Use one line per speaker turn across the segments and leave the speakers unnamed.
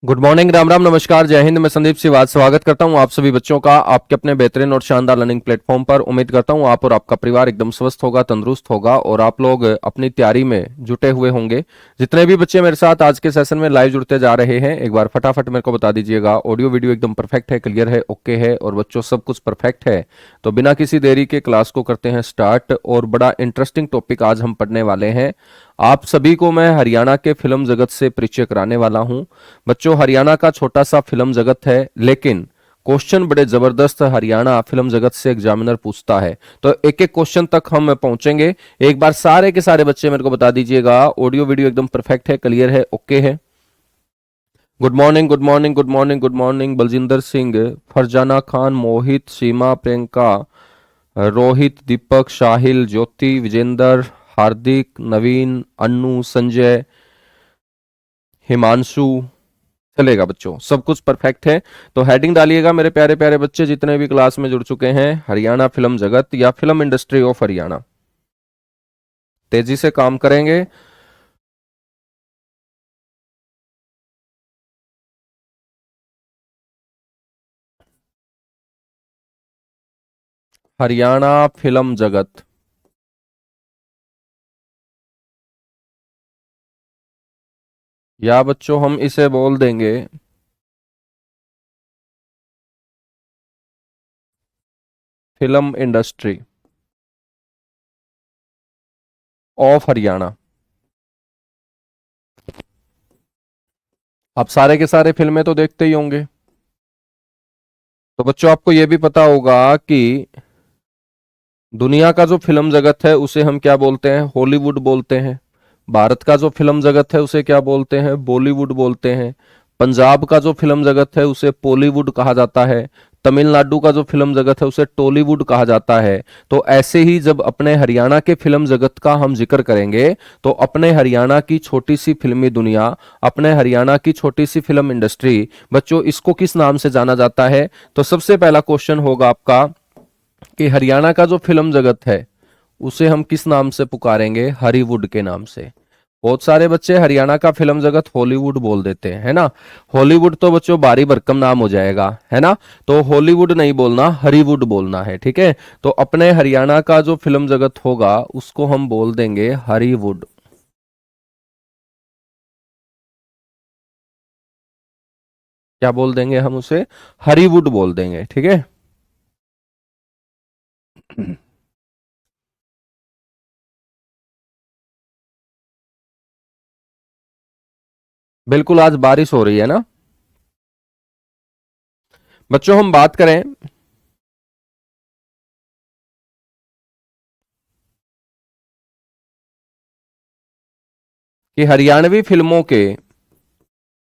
Good morning, Ram Ram, नमस्कार, जय हिंद। मैं संदीप सिवाज स्वागत करता हूं आप सभी बच्चों का आपके अपने बेहतरीन और शानदार लर्निंग प्लेटफॉर्म पर। उम्मीद करता हूं आप और आपका परिवार एकदम स्वस्थ होगा, तंदुरुस्त होगा और आप लोग अपनी तैयारी में जुटे हुए होंगे। जितने भी बच्चे मेरे साथ आज के सेशन में लाइव जुड़ते जा रहे हैं, एक बार फटाफट मेरे को बता दीजिएगा ऑडियो वीडियो एकदम परफेक्ट है, क्लियर है, ओके है और बच्चों सब कुछ परफेक्ट है। तो बिना किसी देरी के क्लास को करते हैं स्टार्ट। और बड़ा इंटरेस्टिंग टॉपिक आज हम पढ़ने वाले हैं। आप सभी को मैं हरियाणा के फिल्म जगत से परिचय कराने वाला हूं। बच्चों, हरियाणा का छोटा सा फिल्म जगत है, लेकिन क्वेश्चन बड़े जबरदस्त हरियाणा फिल्म जगत से एग्जामिनर पूछता है। तो एक एक क्वेश्चन तक हम पहुंचेंगे। एक बार सारे के सारे बच्चे मेरे को बता दीजिएगा ऑडियो वीडियो एकदम परफेक्ट है, क्लियर है, ओके है। Good morning, good morning, good morning, good morning. Baljinder Singh, Farzana Khan, Mohit, Seema, Priyanka, Rohit, Deepak, Shahil, Jyoti, Vijender, Hardik, Naveen, Annu, Sanjay, Himanshu. चलेगा बच्चों, सब कुछ परफेक्ट है। तो हेडिंग डालिएगा मेरे प्यारे प्यारे बच्चे जितने भी क्लास में जुड़ चुके हैं, हरियाणा फिल्म जगत या फिल्म इंडस्ट्री ऑफ हरियाणा। तेजी से काम करेंगे। हरियाणा फिल्म जगत, या बच्चों हम इसे बोल देंगे फिल्म इंडस्ट्री ऑफ हरियाणा। आप सारे के सारे फिल्में तो देखते ही होंगे। तो बच्चों, आपको यह भी पता होगा कि दुनिया का जो फिल्म जगत है उसे हम क्या बोलते हैं? हॉलीवुड बोलते हैं। भारत का जो फिल्म जगत है उसे क्या बोलते हैं? बॉलीवुड बोलते हैं। पंजाब का जो फिल्म जगत है उसे पॉलीवुड कहा जाता है। तमिलनाडु का जो फिल्म जगत है उसे टॉलीवुड कहा जाता है। तो ऐसे ही जब अपने हरियाणा के फिल्म जगत का हम जिक्र करेंगे तो अपने हरियाणा की छोटी सी फिल्मी दुनिया, अपने हरियाणा की छोटी सी फिल्म इंडस्ट्री, बच्चों इसको किस नाम से जाना जाता है? तो सबसे पहला क्वेश्चन होगा आपका कि हरियाणा का जो फिल्म जगत है उसे हम किस नाम से पुकारेंगे? हॉलीवुड के नाम से। बहुत सारे बच्चे हरियाणा का फिल्म जगत हॉलीवुड बोल देते हैं, है ना। हॉलीवुड तो बच्चों भारी भरकम नाम हो जाएगा, है ना। तो हॉलीवुड नहीं बोलना, हॉलीवुड बोलना है, ठीक है। तो अपने हरियाणा का जो फिल्म जगत होगा उसको हम बोल देंगे हॉलीवुड। क्या बोल देंगे हम उसे? हॉलीवुड बोल देंगे, ठीक है। बिल्कुल, आज बारिश हो रही है ना। बच्चों, हम बात करें कि हरियाणवी फिल्मों के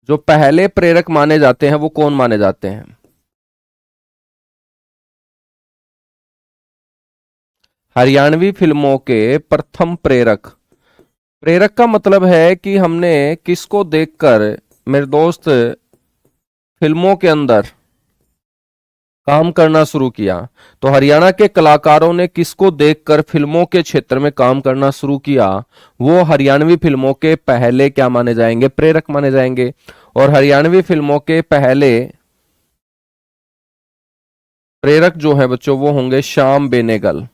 जो पहले प्रेरक माने जाते हैं वो कौन माने जाते हैं? हरियाणवी फिल्मों के प्रथम प्रेरक। प्रेरक का मतलब है कि हमने किसको देखकर, मेरे दोस्त, फिल्मों के अंदर काम करना शुरू किया। तो हरियाणा के कलाकारों ने किसको देखकर फिल्मों के क्षेत्र में काम करना शुरू किया, वो हरियाणवी फिल्मों के पहले क्या माने जाएंगे? प्रेरक माने जाएंगे। और हरियाणवी फिल्मों के पहले प्रेरक जो है बच्चों वो होंगे श्याम बेनेगल।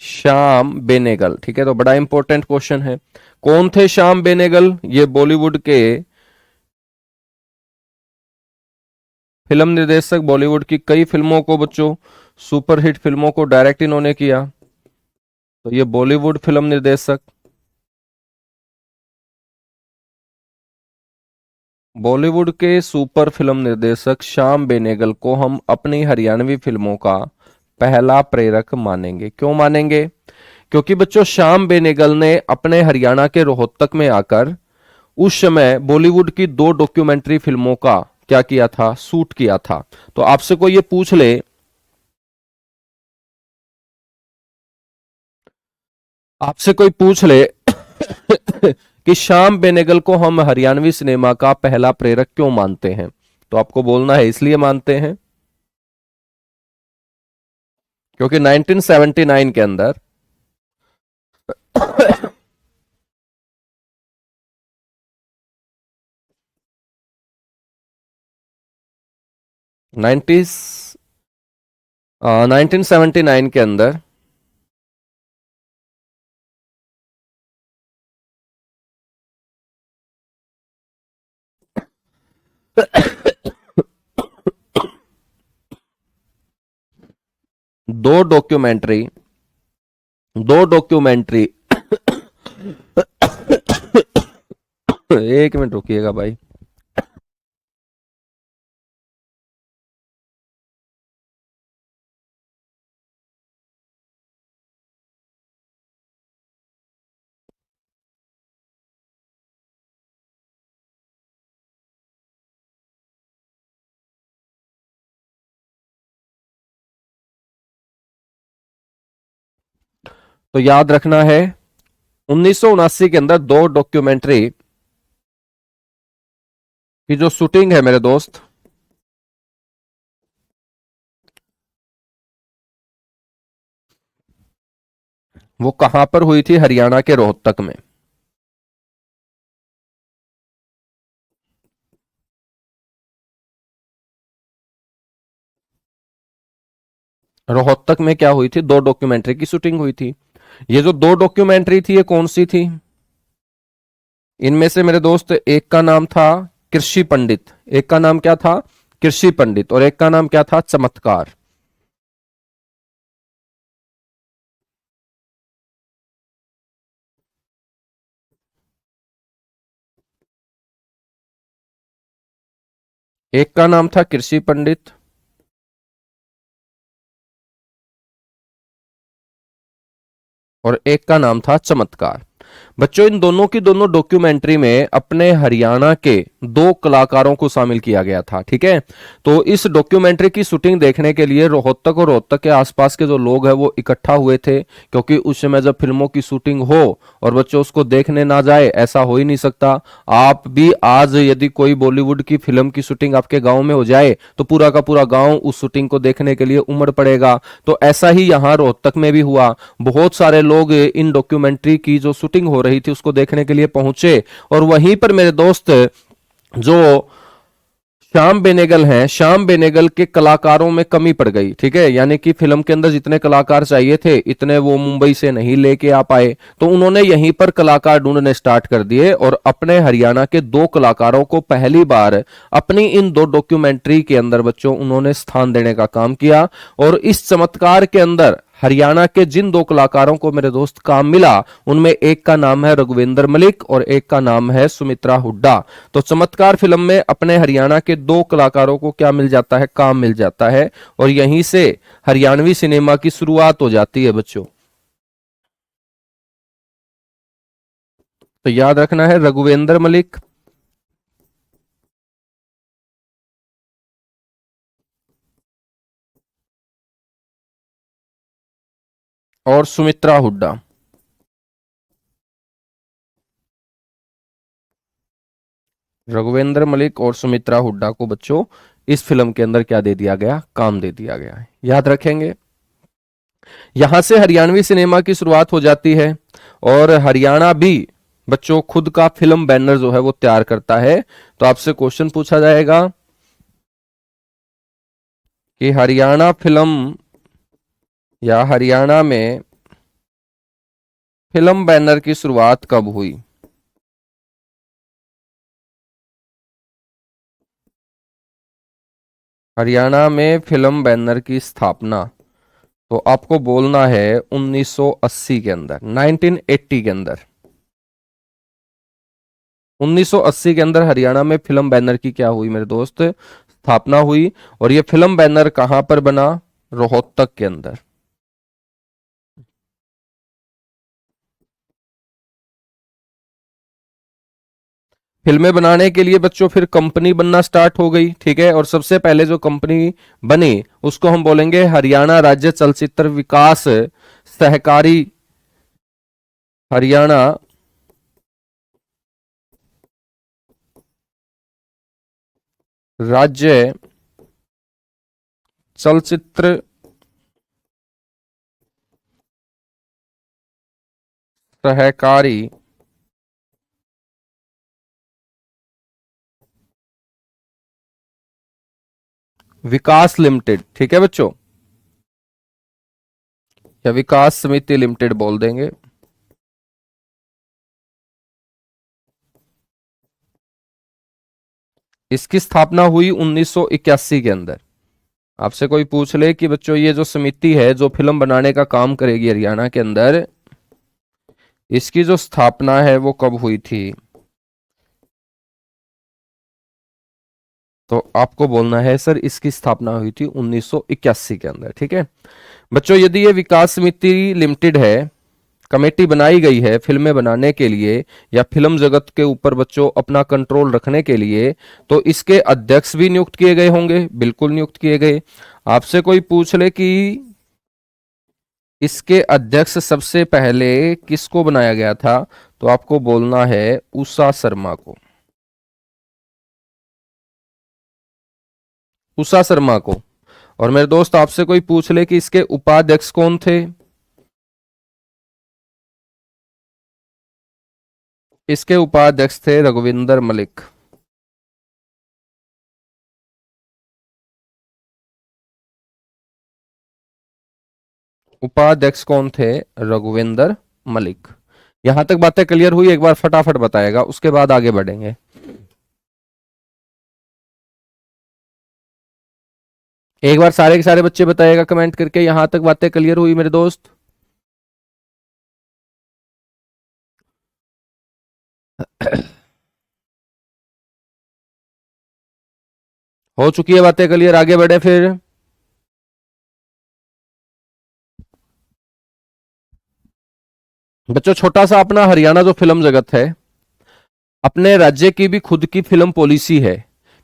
श्याम बेनेगल, ठीक है। तो बड़ा इंपॉर्टेंट क्वेश्चन है, कौन थे श्याम बेनेगल? ये बॉलीवुड के फिल्म निर्देशक, बॉलीवुड की कई फिल्मों को बच्चों, सुपरहिट फिल्मों को डायरेक्ट इन्होंने किया। तो ये बॉलीवुड फिल्म निर्देशक, बॉलीवुड के सुपर फिल्म निर्देशक श्याम बेनेगल को हम अपनी हरियाणवी फिल्मों का पहला प्रेरक मानेंगे। क्यों मानेंगे? क्योंकि बच्चों श्याम बेनेगल ने अपने हरियाणा के रोहतक में आकर उस समय बॉलीवुड की दो डॉक्यूमेंट्री फिल्मों का क्या किया था? शूट किया था। तो आपसे कोई ये पूछ ले, आपसे कोई पूछ ले कि श्याम बेनेगल को हम हरियाणवी सिनेमा का पहला प्रेरक क्यों मानते हैं, तो आपको बोलना है इसलिए मानते हैं क्योंकि 1979 के अंदर नाइन्टीज 1979 के अंदर दो डॉक्यूमेंट्री दो डॉक्यूमेंट्री एक मिनट रुकिएगा भाई। तो याद रखना है 1979 के अंदर दो डॉक्यूमेंट्री की जो शूटिंग है मेरे दोस्त, वो कहां पर हुई थी? हरियाणा के रोहतक में। रोहतक में क्या हुई थी? दो डॉक्यूमेंट्री की शूटिंग हुई थी। ये जो दो डॉक्यूमेंट्री थी ये कौन सी थी? इनमें से मेरे दोस्त एक का नाम था कृषि पंडित, एक का नाम क्या था? कृषि पंडित, और एक का नाम क्या था? चमत्कार। एक का नाम था कृषि पंडित और एक का नाम था चमत्कार। बच्चों इन दोनों की दोनों डॉक्यूमेंट्री में अपने हरियाणा के दो कलाकारों को शामिल किया गया था, ठीक है। तो इस डॉक्यूमेंट्री की शूटिंग देखने के लिए रोहतक और रोहतक के आसपास के जो लोग हैं वो इकट्ठा हुए थे, क्योंकि उस समय जब फिल्मों की शूटिंग हो और बच्चों उसको देखने ना जाए ऐसा हो ही नहीं सकता। आप भी आज यदि कोई बॉलीवुड की फिल्म की शूटिंग आपके गांव में हो जाए तो पूरा का पूरा गांव उस शूटिंग को देखने के लिए उमड़ पड़ेगा। तो ऐसा ही यहाँ रोहतक में भी हुआ। बहुत सारे लोग इन डॉक्यूमेंट्री की जो शूटिंग हो रही थी उसको देखने के लिए पहुंचे, और वहीं पर मेरे दोस्त जो श्याम बेनेगल हैं, श्याम बेनेगल के कलाकारों में कमी पड़ गई, ठीक है। यानी कि फिल्म के अंदर जितने कलाकार चाहिए थे इतने वो मुंबई से नहीं लेके आ पाए, तो उन्होंने यहीं पर कलाकार ढूंढने स्टार्ट कर दिए और अपने हरियाणा के दो कलाकारों को पहली बार अपनी इन दो डॉक्यूमेंट्री के अंदर बच्चों उन्होंने स्थान देने का काम किया। और इस चमत्कार के अंदर हरियाणा के जिन दो कलाकारों को मेरे दोस्त काम मिला उनमें एक का नाम है रघुवेंद्र मलिक और एक का नाम है सुमित्रा हुड्डा। तो चमत्कार फिल्म में अपने हरियाणा के दो कलाकारों को क्या मिल जाता है? काम मिल जाता है, और यहीं से हरियाणवी सिनेमा की शुरुआत हो जाती है बच्चों। तो याद रखना है रघुवेंद्र मलिक और सुमित्रा हुड्डा। रघुवेंद्र मलिक और सुमित्रा हुड्डा को बच्चों इस फिल्म के अंदर क्या दे दिया गया? काम दे दिया गया है, याद रखेंगे। यहां से हरियाणवी सिनेमा की शुरुआत हो जाती है और हरियाणा भी बच्चों खुद का फिल्म बैनर जो है वो तैयार करता है। तो आपसे क्वेश्चन पूछा जाएगा कि हरियाणा फिल्म या हरियाणा में फिल्म बैनर की शुरुआत कब हुई? हरियाणा में फिल्म बैनर की स्थापना, तो आपको बोलना है 1980 के अंदर, 1980 के अंदर। 1980 के अंदर हरियाणा में फिल्म बैनर की क्या हुई मेरे दोस्त? स्थापना हुई। और ये फिल्म बैनर कहां पर बना? रोहतक के अंदर। फिल्में बनाने के लिए बच्चों फिर कंपनी बनना स्टार्ट हो गई, ठीक है। और सबसे पहले जो कंपनी बनी उसको हम बोलेंगे हरियाणा राज्य चलचित्र विकास सहकारी हरियाणा राज्य चलचित्र सहकारी विकास लिमिटेड, ठीक है बच्चों, या विकास समिति लिमिटेड बोल देंगे। इसकी स्थापना हुई 1981 के अंदर। आपसे कोई पूछ ले कि बच्चों ये जो समिति है जो फिल्म बनाने का काम करेगी हरियाणा के अंदर, इसकी जो स्थापना है वो कब हुई थी, तो आपको बोलना है सर इसकी स्थापना हुई थी 1981 के अंदर। ठीक है बच्चों, यदि ये विकास समिति लिमिटेड है, कमेटी बनाई गई है फिल्में बनाने के लिए या फिल्म जगत के ऊपर बच्चों अपना कंट्रोल रखने के लिए, तो इसके अध्यक्ष भी नियुक्त किए गए होंगे, बिल्कुल नियुक्त किए गए। आपसे कोई पूछ ले कि इसके अध्यक्ष सबसे पहले किसको बनाया गया था, तो आपको बोलना है उषा शर्मा को, उषा शर्मा को। और मेरे दोस्त आपसे कोई पूछ ले कि इसके उपाध्यक्ष कौन थे, इसके उपाध्यक्ष थे रघुविंदर मलिक। उपाध्यक्ष कौन थे, रघुविंदर मलिक। यहां तक बातें क्लियर हुई, एक बार फटाफट बताएगा, उसके बाद आगे बढ़ेंगे। एक बार सारे के सारे बच्चे बताएगा कमेंट करके, यहां तक बातें क्लियर हुई मेरे दोस्त। हो चुकी है बातें क्लियर, आगे बढ़े फिर। बच्चों छोटा सा अपना हरियाणा जो फिल्म जगत है, अपने राज्य की भी खुद की फिल्म पॉलिसी है।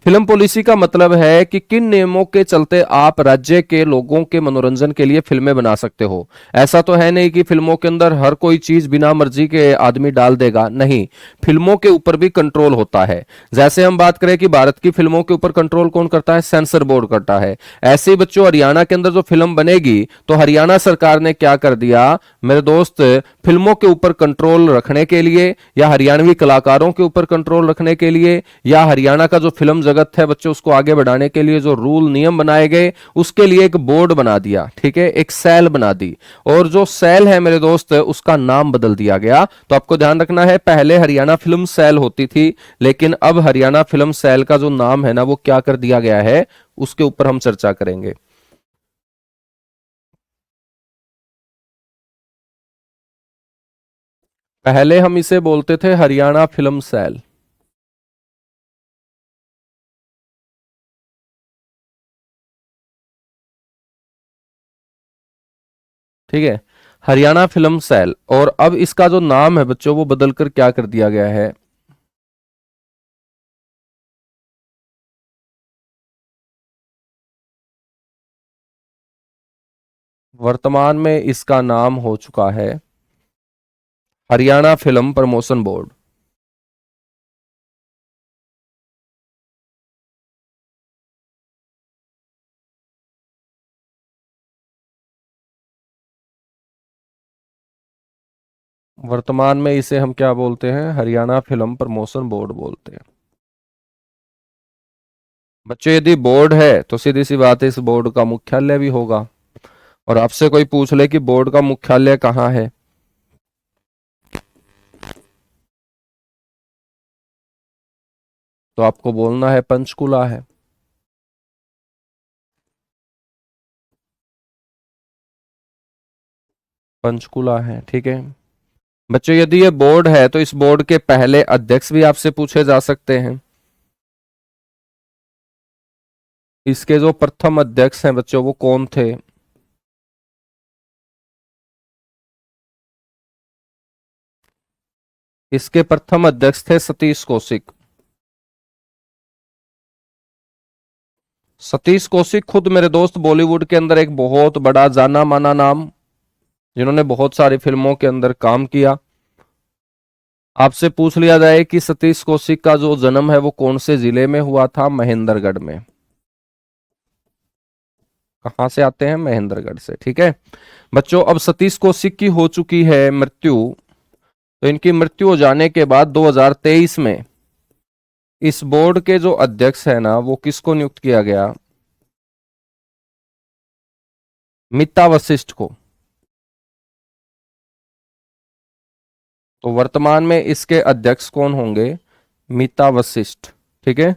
फिल्म पॉलिसी का मतलब है कि किन नियमों के चलते आप राज्य के लोगों के मनोरंजन के लिए फिल्में बना सकते हो। ऐसा तो है नहीं कि फिल्मों के अंदर हर कोई चीज बिना मर्जी के आदमी डाल देगा, नहीं, फिल्मों के ऊपर भी कंट्रोल होता है। जैसे हम बात करें कि भारत की फिल्मों के ऊपर कंट्रोल कौन करता है, सेंसर बोर्ड करता है। ऐसे ही बच्चों हरियाणा के अंदर जो फिल्म बनेगी, तो हरियाणा सरकार ने क्या कर दिया मेरे दोस्त, फिल्मों के ऊपर कंट्रोल रखने के लिए या हरियाणवी कलाकारों के ऊपर कंट्रोल रखने के लिए या हरियाणा का जो फिल्म जगत है बच्चों उसको आगे बढ़ाने के लिए जो रूल नियम बनाए गए, उसके लिए एक बोर्ड बना दिया। ठीक है, एक सेल बना दी, और जो सेल है मेरे दोस्त उसका नाम बदल दिया गया। तो आपको ध्यान रखना है, पहले हरियाणा फिल्म सेल होती थी, लेकिन अब हरियाणा फिल्म सेल का जो नाम है ना वो क्या कर दिया गया है, उसके ऊपर हम चर्चा करेंगे। पहले हम इसे बोलते थे हरियाणा फिल्म सेल। ठीक है, हरियाणा फिल्म सेल, और अब इसका जो नाम है बच्चों वो बदलकर क्या कर दिया गया है, वर्तमान में इसका नाम हो चुका है हरियाणा फिल्म प्रमोशन बोर्ड। वर्तमान में इसे हम क्या बोलते हैं, हरियाणा फिल्म प्रमोशन बोर्ड बोलते हैं। बच्चों यदि बोर्ड है तो सीधी सी बात है, इस बोर्ड का मुख्यालय भी होगा। और आपसे कोई पूछ ले कि बोर्ड का मुख्यालय कहाँ है, तो आपको बोलना है पंचकुला है। पंचकुला है, ठीक है बच्चों। यदि ये बोर्ड है तो इस बोर्ड के पहले अध्यक्ष भी आपसे पूछे जा सकते हैं। इसके जो प्रथम अध्यक्ष हैं बच्चों वो कौन थे, इसके प्रथम अध्यक्ष थे सतीश कौशिक। सतीश कौशिक खुद मेरे दोस्त बॉलीवुड के अंदर एक बहुत बड़ा जाना माना नाम, जिन्होंने बहुत सारी फिल्मों के अंदर काम किया। आपसे पूछ लिया जाए कि सतीश कौशिक का जो जन्म है वो कौन से जिले में हुआ था, महेंद्रगढ़ में। कहां से आते हैं, महेंद्रगढ़ से। ठीक है बच्चों, अब सतीश कौशिक की हो चुकी है मृत्यु, तो इनकी मृत्यु हो जाने के बाद 2023 में इस बोर्ड के जो अध्यक्ष है ना, वो किसको नियुक्त किया गया? मीता वशिष्ठ को। तो वर्तमान में इसके अध्यक्ष कौन होंगे? मीता वशिष्ठ। ठीक है,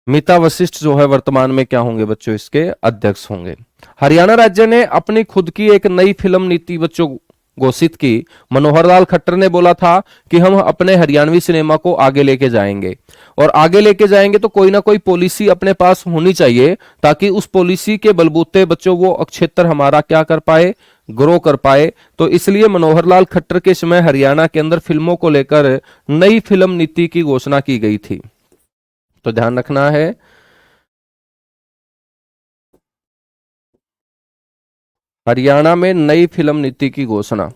मीता वशिष्ठ जो है वर्तमान में क्या होंगे बच्चों? इसके अध्यक्ष होंगे। हरियाणा राज्य ने अपनी खुद की एक नई फिल्म नीति बच्चों घोषित की। मनोहर लाल खट्टर ने बोला था कि हम अपने हरियाणवी सिनेमा को आगे लेके जाएंगे, और आगे लेके जाएंगे तो कोई ना कोई पॉलिसी अपने पास होनी चाहिए, ताकि उस पॉलिसी के बलबूते बच्चों वो क्षेत्र हमारा क्या कर पाए? ग्रो कर पाए। तो इसलिए मनोहर लाल खट्टर के समय हरियाणा के अंदर फिल्मों को लेकर नई फिल्म नीति की घोषणा की गई थी। तो ध्यान रखना है, हरियाणा में नई फिल्म नीति की घोषणा।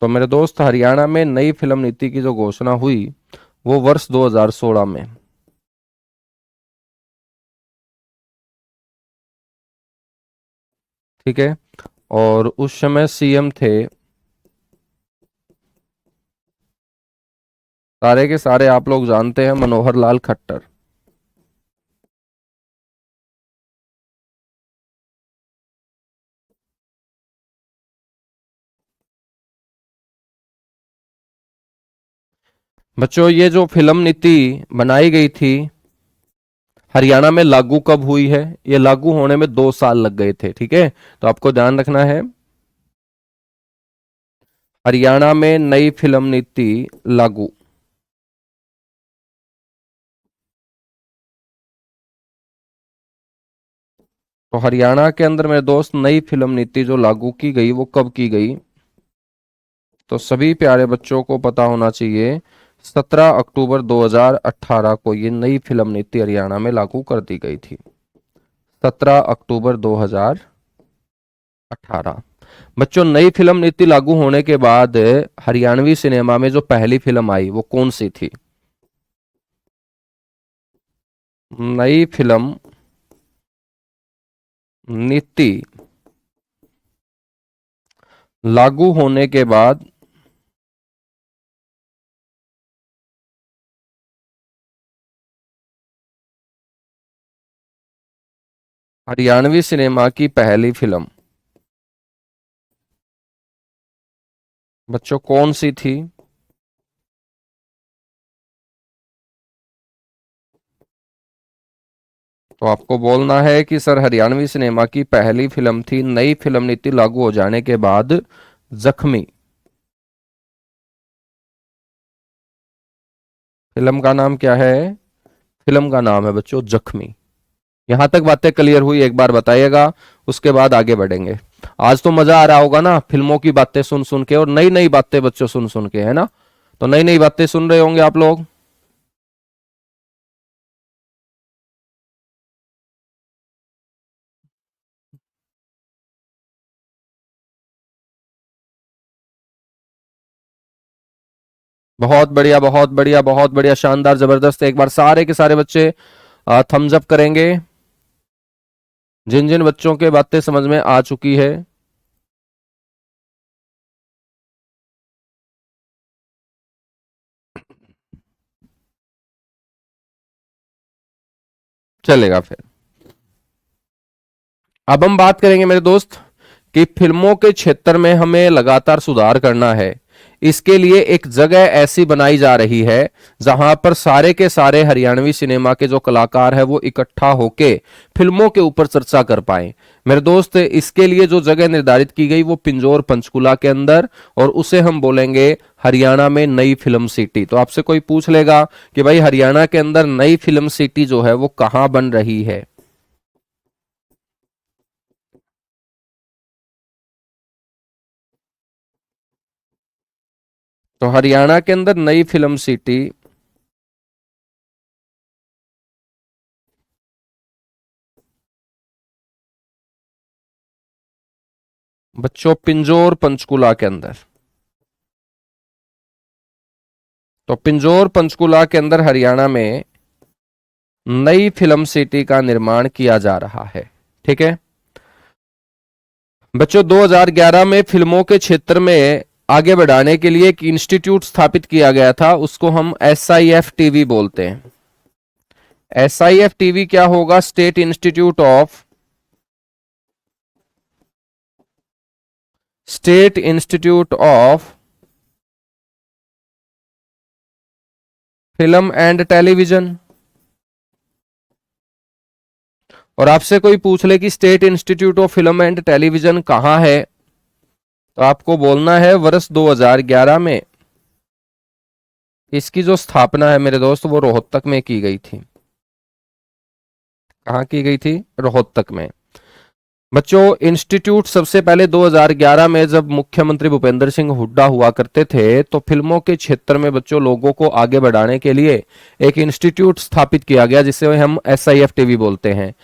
तो मेरे दोस्त, हरियाणा में नई फिल्म नीति की जो घोषणा हुई वो वर्ष 2016 में। ठीक है, और उस समय सीएम थे, सारे के सारे आप लोग जानते हैं, मनोहर लाल खट्टर। बच्चों, ये जो फिल्म नीति बनाई गई थी हरियाणा में लागू कब हुई है? ये लागू होने में 2 साल लग गए थे। ठीक है, तो आपको ध्यान रखना है, हरियाणा में नई फिल्म नीति लागू। तो हरियाणा के अंदर मेरे दोस्त नई फिल्म नीति जो लागू की गई वो कब की गई? तो सभी प्यारे बच्चों को पता होना चाहिए, 17 अक्टूबर 2018 को ये नई फिल्म नीति हरियाणा में लागू कर दी गई थी। 17 अक्टूबर 2018। बच्चों, नई फिल्म नीति लागू होने के बाद हरियाणवी सिनेमा में जो पहली फिल्म आई वो कौन सी थी? नई फिल्म नीति लागू होने के बाद हरियाणवी सिनेमा की पहली फिल्म बच्चों कौन सी थी? तो आपको बोलना है कि सर, हरियाणवी सिनेमा की पहली फिल्म थी नई फिल्म नीति लागू हो जाने के बाद जख्मी। फिल्म का नाम क्या है? फिल्म का नाम है बच्चों जख्मी। यहां तक बातें क्लियर हुई? एक बार बताइएगा, उसके बाद आगे बढ़ेंगे। आज तो मजा आ रहा होगा ना फिल्मों की बातें सुन सुन के, और नई नई बातें बच्चों सुन सुन के, है ना? तो नई नई बातें सुन रहे होंगे आप लोग। बहुत बढ़िया, बहुत बढ़िया, बहुत बढ़िया, शानदार, जबरदस्त। एक बार सारे के सारे बच्चे थम्स अप करेंगे जिन जिन बच्चों के बातें समझ में आ चुकी है। चलेगा फिर। अब हम बात करेंगे मेरे दोस्त कि फिल्मों के क्षेत्र में हमें लगातार सुधार करना है। इसके लिए एक जगह ऐसी बनाई जा रही है जहां पर सारे के सारे हरियाणवी सिनेमा के जो कलाकार हैं वो इकट्ठा होके फिल्मों के ऊपर चर्चा कर पाए। मेरे दोस्त, इसके लिए जो जगह निर्धारित की गई वो पिंजौर पंचकुला के अंदर, और उसे हम बोलेंगे हरियाणा में नई फिल्म सिटी। तो आपसे कोई पूछ लेगा कि भाई हरियाणा के अंदर नई फिल्म सिटी जो है वो कहां बन रही है? तो हरियाणा के अंदर नई फिल्म सिटी बच्चों पिंजौर पंचकुला के अंदर। तो पिंजौर पंचकुला के अंदर हरियाणा में नई फिल्म सिटी का निर्माण किया जा रहा है। ठीक है बच्चों, 2011 में फिल्मों के क्षेत्र में आगे बढ़ाने के लिए एक इंस्टीट्यूट स्थापित किया गया था, उसको हम SIF टीवी बोलते हैं। SIF टीवी क्या होगा? State institute of film and television. और आपसे कोई पूछ ले कि state institute of film and television कहां है, तो आपको बोलना है वर्ष 2011 में इसकी जो स्थापना है मेरे दोस्त वो रोहतक में की गई थी। कहाँ की गई थी? रोहतक में। बच्चों, इंस्टीट्यूट सबसे पहले 2011 में जब मुख्यमंत्री भूपेंद्र सिंह हुड्डा हुआ करते थे तो फिल्मों के क्षेत्र में बच्चों लोगों को आगे बढ़ाने के लिए एक इंस्टीट्यूट स्थापित किया गया जिसे हम SIF टीवी बोलते हैं।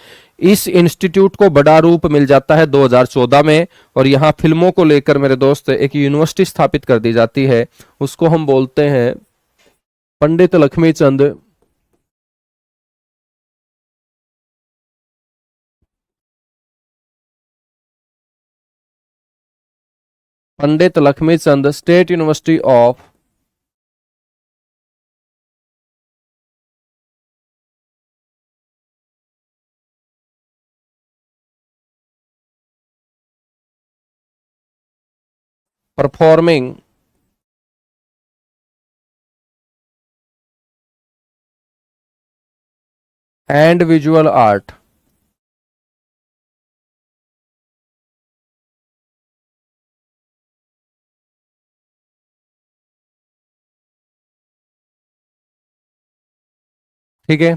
इस इंस्टीट्यूट को बड़ा रूप मिल जाता है 2014 में, और यहां फिल्मों को लेकर मेरे दोस्त एक यूनिवर्सिटी स्थापित कर दी जाती है, उसको हम बोलते हैं Pandit Lakshmichand state university of performing and visual art. ठीक है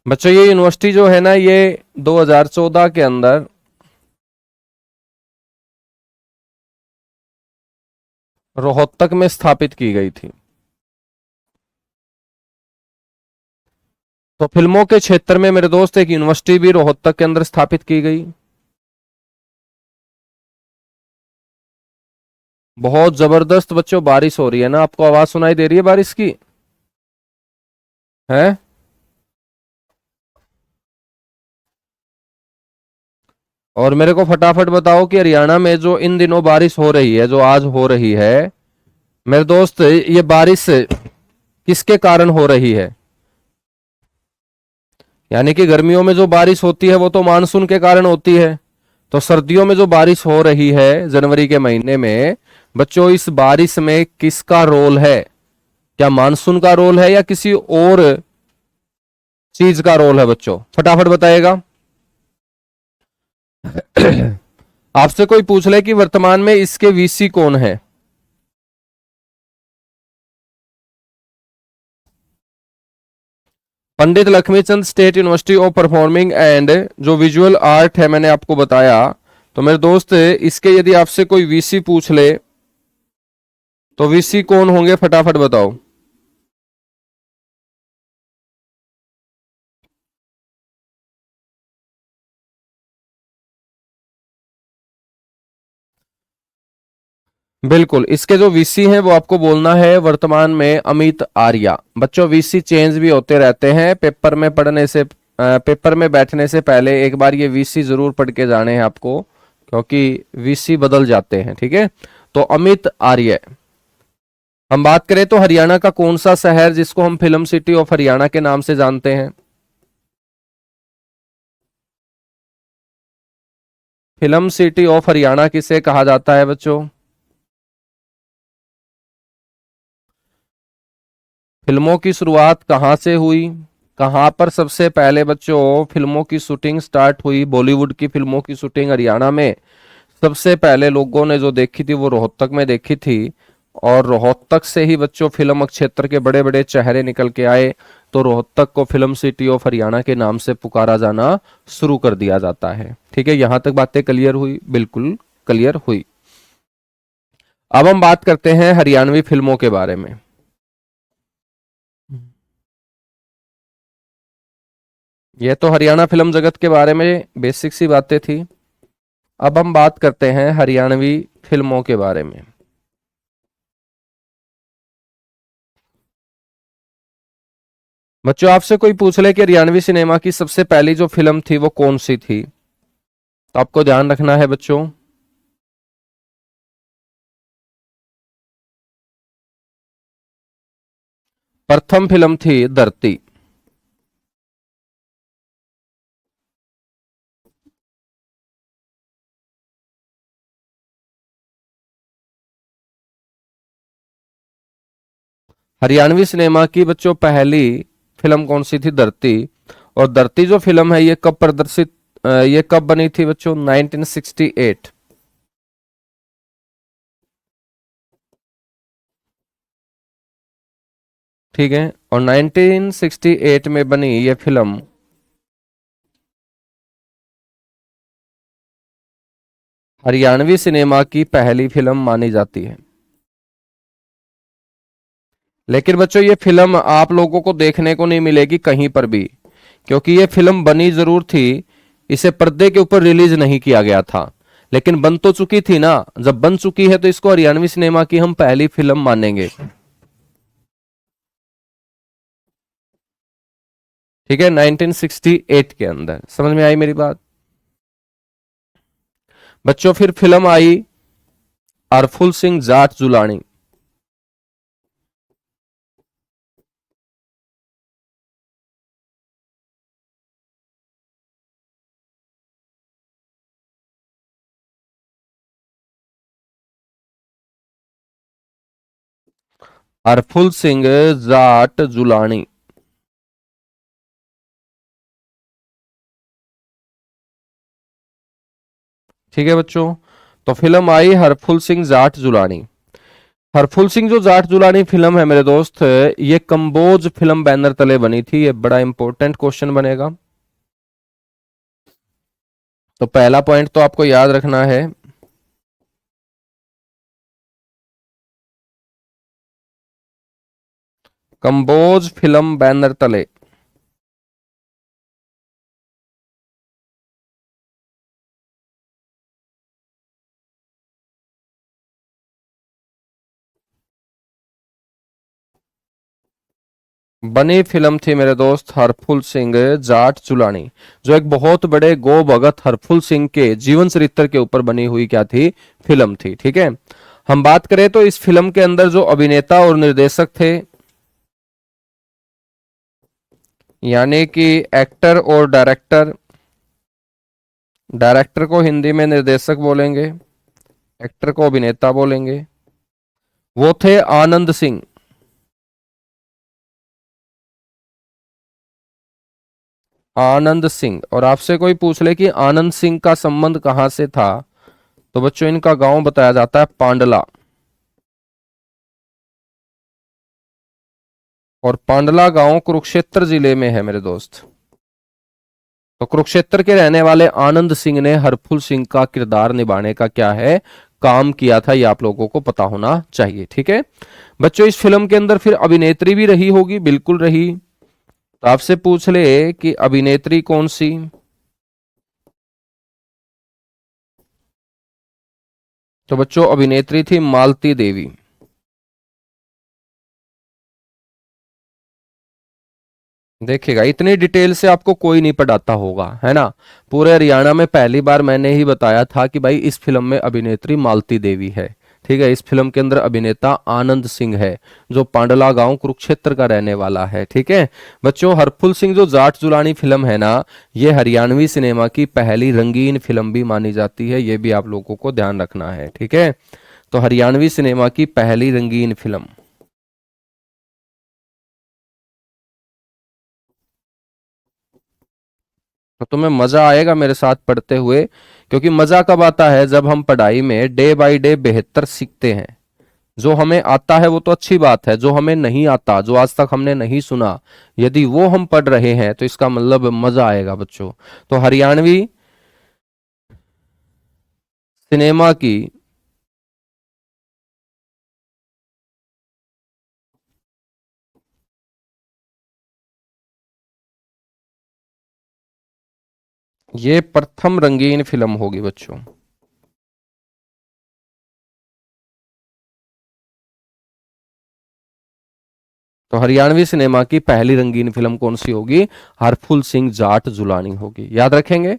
बच्चों, ये यूनिवर्सिटी जो है ना ये 2014 के अंदर रोहतक में स्थापित की गई थी। तो फिल्मों के क्षेत्र में मेरे दोस्त एक यूनिवर्सिटी भी रोहतक के अंदर स्थापित की गई। बहुत जबरदस्त बच्चों बारिश हो रही है ना, आपको आवाज सुनाई दे रही है बारिश की? है? और मेरे को फटाफट बताओ कि हरियाणा में जो इन दिनों बारिश हो रही है, जो आज हो रही है मेरे दोस्त, ये बारिश किसके कारण हो रही है? यानी कि गर्मियों में जो बारिश होती है वो तो मानसून के कारण होती है, तो सर्दियों में जो बारिश हो रही है जनवरी के महीने में, बच्चों इस बारिश में किसका रोल है? क्या मानसून का रोल है या किसी और चीज का रोल है? बच्चों फटाफट बताइएगा। आपसे कोई पूछ ले कि वर्तमान में इसके VC कौन है? Pandit Lakshmichand state university of performing and जो विजुअल आर्ट है मैंने आपको बताया। तो मेरे दोस्त इसके यदि आपसे कोई VC पूछ ले तो VC कौन होंगे, फटाफट बताओ। बिल्कुल, इसके जो VC हैं वो आपको बोलना है वर्तमान में अमित आर्या। बच्चों VC चेंज भी होते रहते हैं, पेपर में पढ़ने से पेपर में बैठने से पहले एक बार ये VC जरूर पढ़ के जाने हैं आपको, क्योंकि VC बदल जाते हैं। ठीक है, तो अमित आर्य। हम बात करें तो हरियाणा का कौन सा शहर जिसको हम फिल्म सिटी ऑफ हरियाणा के नाम से जानते हैं? फिल्म सिटी ऑफ हरियाणा किसे कहा जाता है बच्चों? फिल्मों की शुरुआत कहां से हुई? कहां पर सबसे पहले बच्चों फिल्मों की शूटिंग स्टार्ट हुई? बॉलीवुड की फिल्मों की शूटिंग हरियाणा में सबसे पहले लोगों ने जो देखी थी वो रोहतक में देखी थी, और रोहतक से ही बच्चों फिल्म क्षेत्र के बड़े बड़े चेहरे निकल के आए, तो रोहतक को फिल्म सिटी ऑफ हरियाणा के नाम से पुकारा जाना शुरू कर दिया जाता है। ठीक है, यहां तक बातें क्लियर हुई? बिल्कुल क्लियर हुई। अब हम बात करते हैं हरियाणवी फिल्मों के बारे में। यह तो हरियाणा फिल्म जगत के बारे में बेसिक सी बातें थी। अब हम बात करते हैं हरियाणवी फिल्मों के बारे में। बच्चों आपसे कोई पूछ ले कि हरियाणवी सिनेमा की सबसे पहली जो फिल्म थी वो कौन सी थी, तो आपको ध्यान रखना है बच्चों, प्रथम फिल्म थी धरती। हरियाणवी सिनेमा की बच्चों पहली फिल्म कौन सी थी, धरती। और धरती जो फिल्म है ये कब प्रदर्शित, ये कब बनी थी बच्चों, 1968। ठीक है, और 1968 में बनी ये फिल्म हरियाणवी सिनेमा की पहली फिल्म मानी जाती है। लेकिन बच्चों ये फिल्म आप लोगों को देखने को नहीं मिलेगी कहीं पर भी, क्योंकि ये फिल्म बनी जरूर थी, इसे पर्दे के ऊपर रिलीज नहीं किया गया था, लेकिन बन तो चुकी थी ना। जब बन चुकी है तो इसको हरियाणवी सिनेमा की हम पहली फिल्म मानेंगे। ठीक है, 1968 के अंदर, समझ में आई मेरी बात बच्चों। फिर फिल्म आई अरफुल सिंह जाट जुलानी। हरफुल सिंह जाट जुलानी। ठीक है बच्चों, तो फिल्म आई हरफुल सिंह जाट जुलानी। हरफुल सिंह जो जाट जुलानी फिल्म है मेरे दोस्त, ये कंबोज फिल्म बैनर तले बनी थी। ये बड़ा इंपॉर्टेंट क्वेश्चन बनेगा। तो पहला पॉइंट तो आपको याद रखना है, कंबोज फिल्म बैनर तले। बनी फिल्म थी मेरे दोस्त हरफुल सिंह जाट जुलानी, जो एक बहुत बड़े गो भगत हरफुल सिंह के जीवन चरित्र के ऊपर बनी हुई क्या थी, फिल्म थी। ठीक है, हम बात करें तो इस फिल्म के अंदर जो अभिनेता और निर्देशक थे, यानी कि एक्टर और डायरेक्टर, डायरेक्टर को हिंदी में निर्देशक बोलेंगे, एक्टर को अभिनेता बोलेंगे, वो थे आनंद सिंह। आनंद सिंह। और आपसे कोई पूछ ले कि आनंद सिंह का संबंध कहां से था, तो बच्चों इनका गांव बताया जाता है पांडला। और पांडला गांव कुरुक्षेत्र जिले में है मेरे दोस्त। तो कुरुक्षेत्र के रहने वाले आनंद सिंह ने हरफुल सिंह का किरदार निभाने का क्या है, काम किया था। ये आप लोगों को पता होना चाहिए। ठीक है बच्चों, इस फिल्म के अंदर फिर अभिनेत्री भी रही होगी, बिल्कुल रही। तो आपसे पूछ ले कि अभिनेत्री कौन सी, तो बच्चों अभिनेत्री थी मालती देवी। देखिएगा, इतनी डिटेल से आपको कोई नहीं पढ़ाता होगा, है ना। पूरे हरियाणा में पहली बार मैंने ही बताया था कि भाई इस फिल्म में अभिनेत्री मालती देवी है। ठीक है, इस फिल्म के अंदर अभिनेता आनंद सिंह है, जो पांडला गांव कुरुक्षेत्र का रहने वाला है। ठीक है बच्चों, हरफुल सिंह जो जाट जुलानी फिल्म है ना, ये हरियाणवी सिनेमा की पहली रंगीन फिल्म भी मानी जाती है। ये भी आप लोगों को ध्यान रखना है। ठीक है, तो हरियाणवी सिनेमा की पहली रंगीन फिल्म। तो तुम्हें मजा आएगा मेरे साथ पढ़ते हुए, क्योंकि मजा कब आता है, जब हम पढ़ाई में डे बाय डे बेहतर सीखते हैं। जो हमें आता है वो तो अच्छी बात है, जो हमें नहीं आता, जो आज तक हमने नहीं सुना, यदि वो हम पढ़ रहे हैं तो इसका मतलब मजा आएगा बच्चों। तो हरियाणवी सिनेमा की ये प्रथम रंगीन फिल्म होगी बच्चों। तो हरियाणवी सिनेमा की पहली रंगीन फिल्म कौन सी होगी? हरफुल सिंह जाट जुलानी होगी, याद रखेंगे।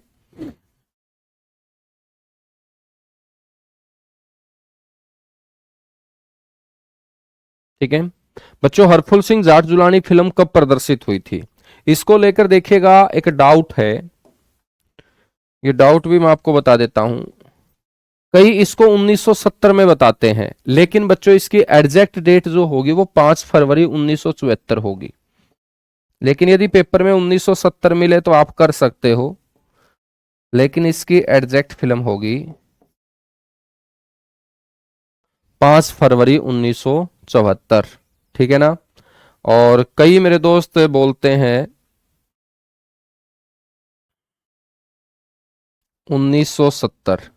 ठीक है बच्चों, हरफुल सिंह जाट जुलानी फिल्म कब प्रदर्शित हुई थी? इसको लेकर देखिएगा, एक डाउट है, ये डाउट भी मैं आपको बता देता हूं। कई इसको 1970 में बताते हैं, लेकिन बच्चों इसकी एग्जैक्ट डेट जो होगी वो 5 फरवरी 1974 होगी। लेकिन यदि पेपर में 1970 मिले तो आप कर सकते हो, लेकिन इसकी एग्जैक्ट फिल्म होगी 5 फरवरी 1974। ठीक है ना। और कई मेरे दोस्त बोलते हैं 1970।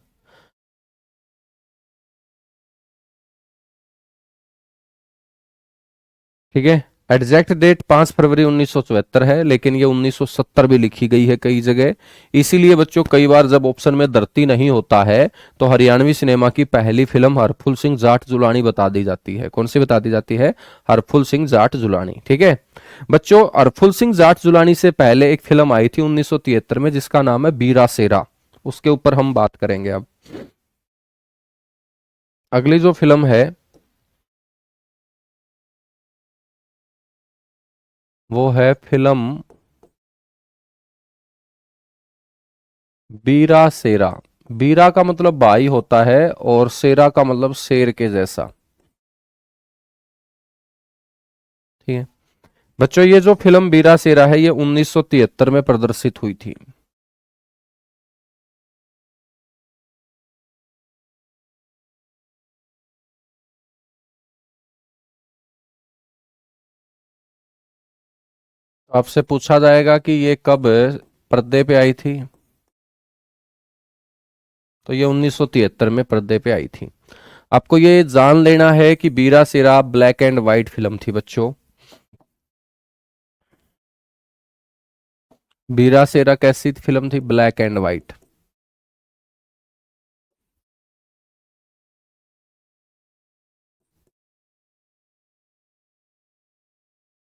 ठीक है, एग्जैक्ट डेट 5 फरवरी 1974 है, लेकिन ये 1970 भी लिखी गई है कई जगह। इसीलिए बच्चों कई बार जब ऑप्शन में धरती नहीं होता है तो हरियाणवी सिनेमा की पहली फिल्म हरफुल सिंह जाट जुलानी बता दी जाती है। कौन सी बता दी जाती है? हरफुल सिंह जाट जुलानी। ठीक है बच्चों, हरफुल सिंह जाट जुलानी से पहले एक फिल्म आई थी 1973 में, जिसका नाम है बीरा सेरा। उसके ऊपर हम बात करेंगे अब। अगली जो फिल्म है वो है फिल्म बीरा सेरा। बीरा का मतलब भाई होता है और सेरा का मतलब शेर के जैसा। ठीक है बच्चों, ये जो फिल्म बीरा सेरा है ये 1973 में प्रदर्शित हुई थी। आपसे पूछा जाएगा कि ये कब पर्दे पे आई थी, तो ये 1973 में पर्दे पे आई थी। आपको ये जान लेना है कि बीरा सेरा ब्लैक एंड व्हाइट फिल्म थी बच्चों। बीरा सेरा कैसी फिल्म थी? Black and white.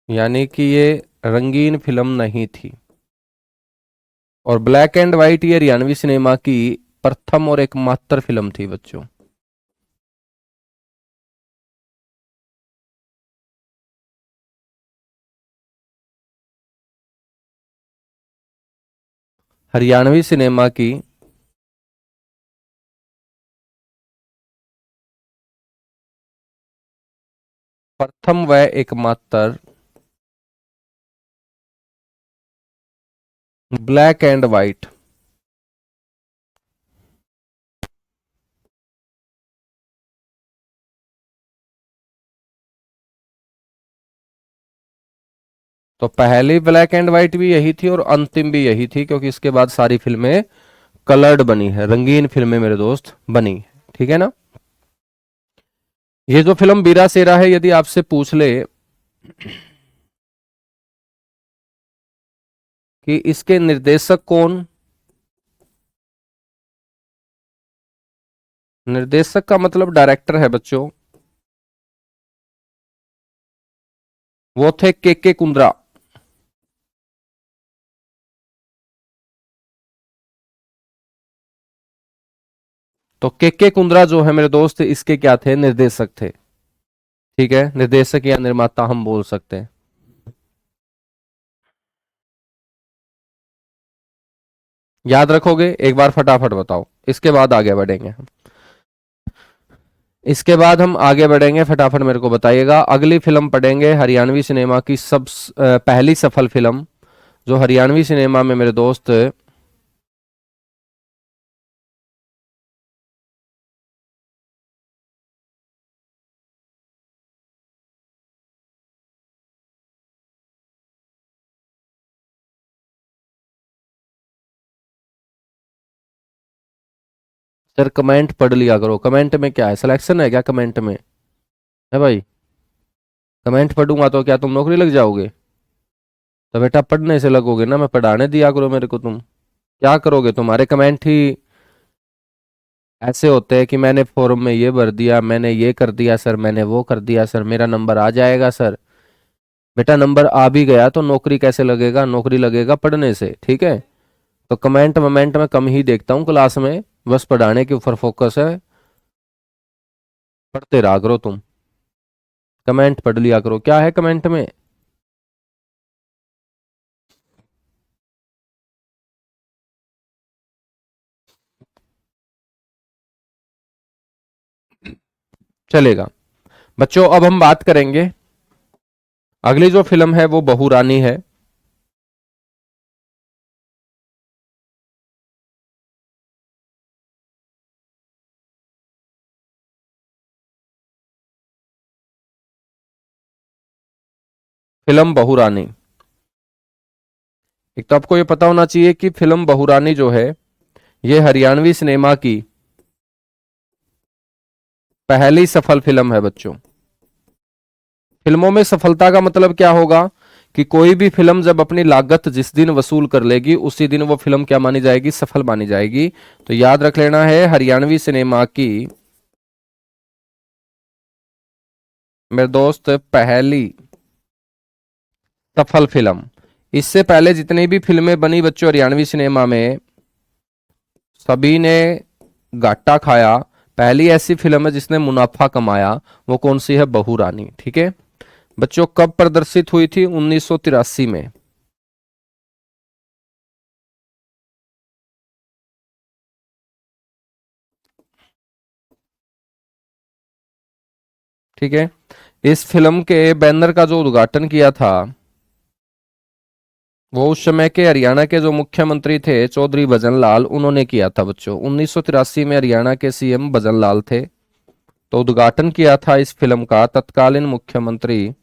यानी कि ये रंगीन फिल्म नहीं थी। और ब्लैक एंड व्हाइट ये हरियाणवी सिनेमा की प्रथम और एकमात्र फिल्म थी बच्चों। हरियाणवी सिनेमा की प्रथम व एकमात्र ब्लैक एंड व्हाइट। तो पहली ब्लैक एंड व्हाइट भी यही थी और अंतिम भी यही थी, क्योंकि इसके बाद सारी फिल्में कलर्ड बनी है, रंगीन फिल्में मेरे दोस्त बनी है। ठीक है ना। ये जो फिल्म बीरा सेरा है, यदि आपसे पूछ ले कि इसके निर्देशक कौन, निर्देशक का मतलब डायरेक्टर है बच्चों, वो थे के कुंद्रा। तो के कुंद्रा जो है मेरे दोस्त, इसके क्या थे? निर्देशक थे। ठीक है, निर्देशक या निर्माता हम बोल सकते हैं। याद रखोगे? एक बार फटाफट बताओ, इसके बाद आगे बढ़ेंगे हम। इसके बाद हम आगे बढ़ेंगे, फटाफट मेरे को बताइएगा। अगली फिल्म पढ़ेंगे हरियाणवी सिनेमा की पहली सफल फिल्म, जो हरियाणवी सिनेमा में मेरे दोस्त सर कमेंट पढ़ लिया करो। कमेंट में क्या है? सिलेक्शन है क्या कमेंट में? है भाई? कमेंट पढ़ूंगा तो क्या तुम नौकरी लग जाओगे? तो बेटा पढ़ने से लगोगे ना, मैं पढ़ाने दिया करो मेरे को। तुम क्या करोगे? तुम्हारे कमेंट ही ऐसे होते हैं कि मैंने फॉर्म में ये भर दिया, मैंने ये कर दिया सर, मैंने वो कर दिया सर, मेरा नंबर आ जाएगा सर। बेटा नंबर आ भी गया तो नौकरी कैसे लगेगा, नौकरी लगेगा पढ़ने से, ठीक है। तो कमेंट वमेंट में कम ही देखता हूँ क्लास में, बस पढ़ाने के ऊपर फोकस है। पढ़ते रहा करो तुम, कमेंट पढ़ लिया करो, क्या है कमेंट में। चलेगा बच्चों, अब हम बात करेंगे, अगली जो फिल्म है वो बहू रानी है। फिल्म बहू रानी, एक तो आपको ये पता होना चाहिए कि फिल्म बहू रानी जो है ये हरियाणवी सिनेमा की पहली सफल फिल्म है बच्चों। फिल्मों में सफलता का मतलब क्या होगा कि कोई भी फिल्म जब अपनी लागत जिस दिन वसूल कर लेगी उसी दिन वो फिल्म क्या मानी जाएगी, सफल मानी जाएगी। तो याद रख लेना है, हरियाणवी सिनेमा की मेरे दोस्त पहली सफल फिल्म। इससे पहले जितनी भी फिल्में बनी बच्चों हरियाणवी सिनेमा में, सभी ने घाटा खाया। पहली ऐसी फिल्म है जिसने मुनाफा कमाया, वो कौन सी है, बहू रानी, ठीक है। बच्चों कब प्रदर्शित हुई थी, 1983 में। ठीक है, इस फिल्म के बैनर का जो उद्घाटन किया था वो उस समय के हरियाणा के जो मुख्यमंत्री थे चौधरी भजन लाल, उन्होंने किया था बच्चों। 1983 में हरियाणा के सीएम भजन लाल थे, तो उद्घाटन किया था इस फिल्म का तत्कालीन मुख्यमंत्री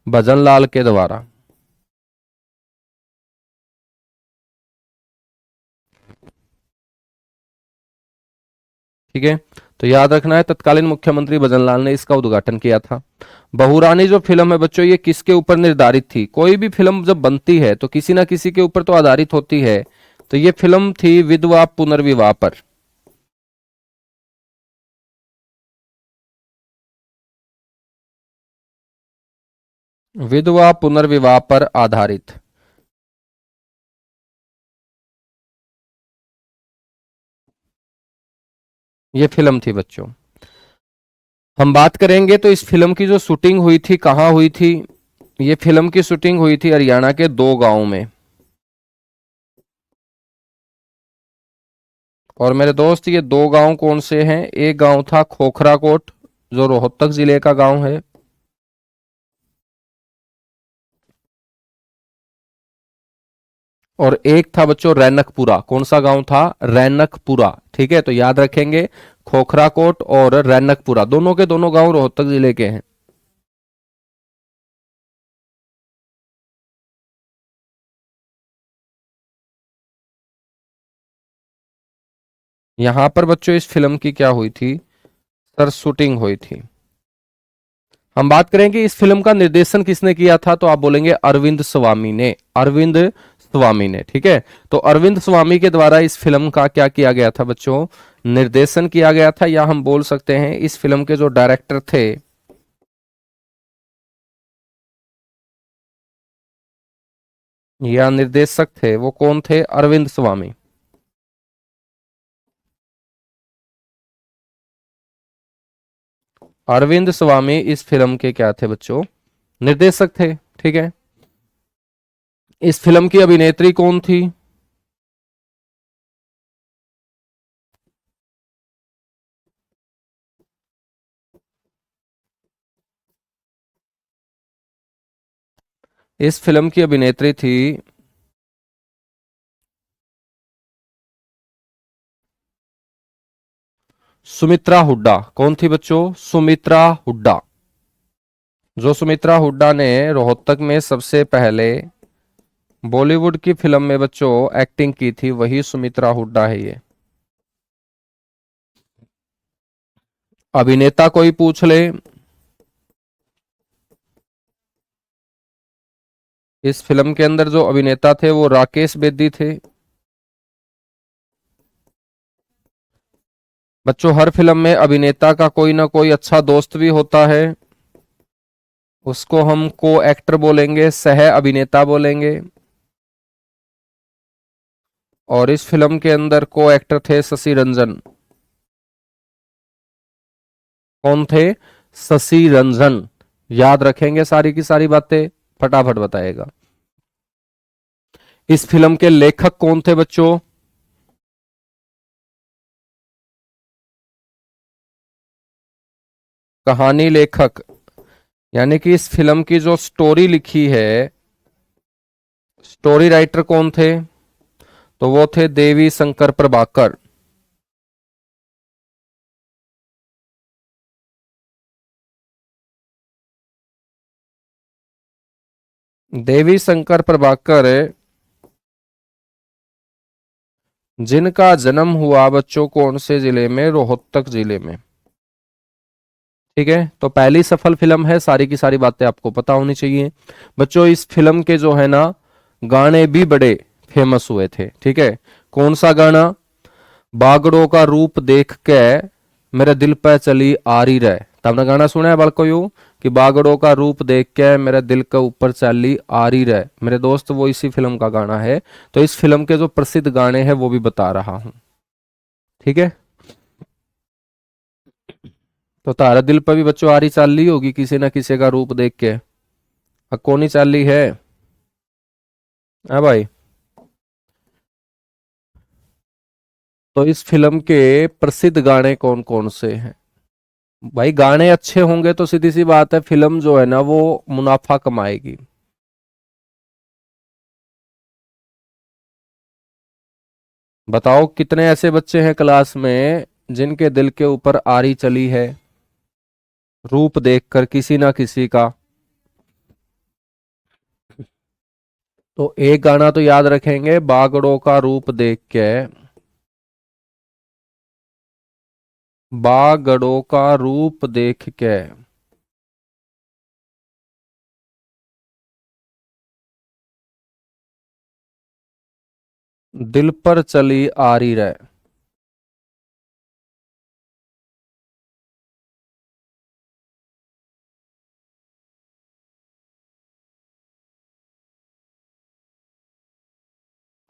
भजन लाल के द्वारा। ठीक है, तो याद रखना है तत्कालीन मुख्यमंत्री भजन लाल ने इसका उद्घाटन किया था। बहुरानी जो फिल्म है बच्चों, ये किसके ऊपर निर्धारित थी, कोई भी फिल्म जब बनती है तो किसी ना किसी के ऊपर तो आधारित होती है। तो ये फिल्म थी विधवा पुनर्विवाह पर। विधवा पुनर्विवाह पर आधारित ये फिल्म थी बच्चों। हम बात करेंगे तो इस फिल्म की जो शूटिंग हुई थी कहाँ हुई थी, ये फिल्म की शूटिंग हुई थी हरियाणा के दो गांवों में। और मेरे दोस्त ये दो गांव कौन से हैं, एक गांव था खोखराकोट जो रोहतक जिले का गांव है, और एक था बच्चों रैनकपुरा। कौन सा गांव था, रैनकपुरा, ठीक है। तो याद रखेंगे, खोखराकोट और रैनकपुरा दोनों के दोनों गांव रोहतक जिले के हैं। यहां पर बच्चों इस फिल्म की क्या हुई थी, सर शूटिंग हुई थी। हम बात करेंगे इस फिल्म का निर्देशन किसने किया था, तो आप बोलेंगे अरविंद स्वामी ने, अरविंद स्वामी ने, ठीक है। तो अरविंद स्वामी के द्वारा इस फिल्म का क्या किया गया था बच्चों, निर्देशन किया गया था, या हम बोल सकते हैं इस फिल्म के जो डायरेक्टर थे या निर्देशक थे वो कौन थे, अरविंद स्वामी। अरविंद स्वामी इस फिल्म के क्या थे बच्चों, निर्देशक थे, ठीक है। इस फिल्म की अभिनेत्री कौन थी, इस फिल्म की अभिनेत्री थी सुमित्रा हुड्डा। कौन थी बच्चों, सुमित्रा हुड्डा। जो सुमित्रा हुड्डा ने रोहतक में सबसे पहले बॉलीवुड की फिल्म में बच्चों एक्टिंग की थी, वही सुमित्रा हुड्डा है ये। अभिनेता कोई पूछ ले, इस फिल्म के अंदर जो अभिनेता थे वो राकेश बेदी थे। बच्चों हर फिल्म में अभिनेता का कोई ना कोई अच्छा दोस्त भी होता है, उसको हम को एक्टर बोलेंगे, सह अभिनेता बोलेंगे। और इस फिल्म के अंदर को एक्टर थे शशि रंजन। कौन थे? शशि रंजन। याद रखेंगे सारी की सारी बातें, फटाफट बताएगा। इस फिल्म के लेखक कौन थे बच्चों? कहानी लेखक, यानी कि इस फिल्म की जो स्टोरी लिखी है, स्टोरी राइटर कौन थे? तो वो थे देवी शंकर प्रभाकर। देवी शंकर प्रभाकर, जिनका जन्म हुआ बच्चों कौन से जिले में? रोहतक जिले में। ठीक है, तो पहली सफल फिल्म है, सारी की सारी बातें आपको पता होनी चाहिए। बच्चों इस फिल्म के जो है ना गाने भी बड़े फेमस हुए थे। ठीक है, कौन सा गाना? बागड़ों का रूप देख के मेरे दिल पे चली आरी रहे। तो आपने गाना सुना है बालको यू कि बागड़ों का रूप देख के मेरे दिल के ऊपर चली आरी रहे मेरे दोस्त, वो इसी फिल्म का गाना है। तो इस फिल्म के जो प्रसिद्ध गाने हैं वो भी बता रहा हूं। ठीक है, तो तारा दिल पर भी बच्चों आरी चाल ली होगी किसी ना किसी का रूप देख के। कौन ही चाल ली है? भाई, तो इस फिल्म के प्रसिद्ध गाने कौन कौन से हैं? भाई गाने अच्छे होंगे तो सीधी सी बात है फिल्म जो है ना वो मुनाफा कमाएगी। बताओ कितने ऐसे बच्चे हैं क्लास में जिनके दिल के ऊपर आरी चली है रूप देखकर किसी ना किसी का? तो एक गाना तो याद रखेंगे, बागड़ों का रूप देख के, बागड़ों का रूप देख के। दिल पर चली आरी रे।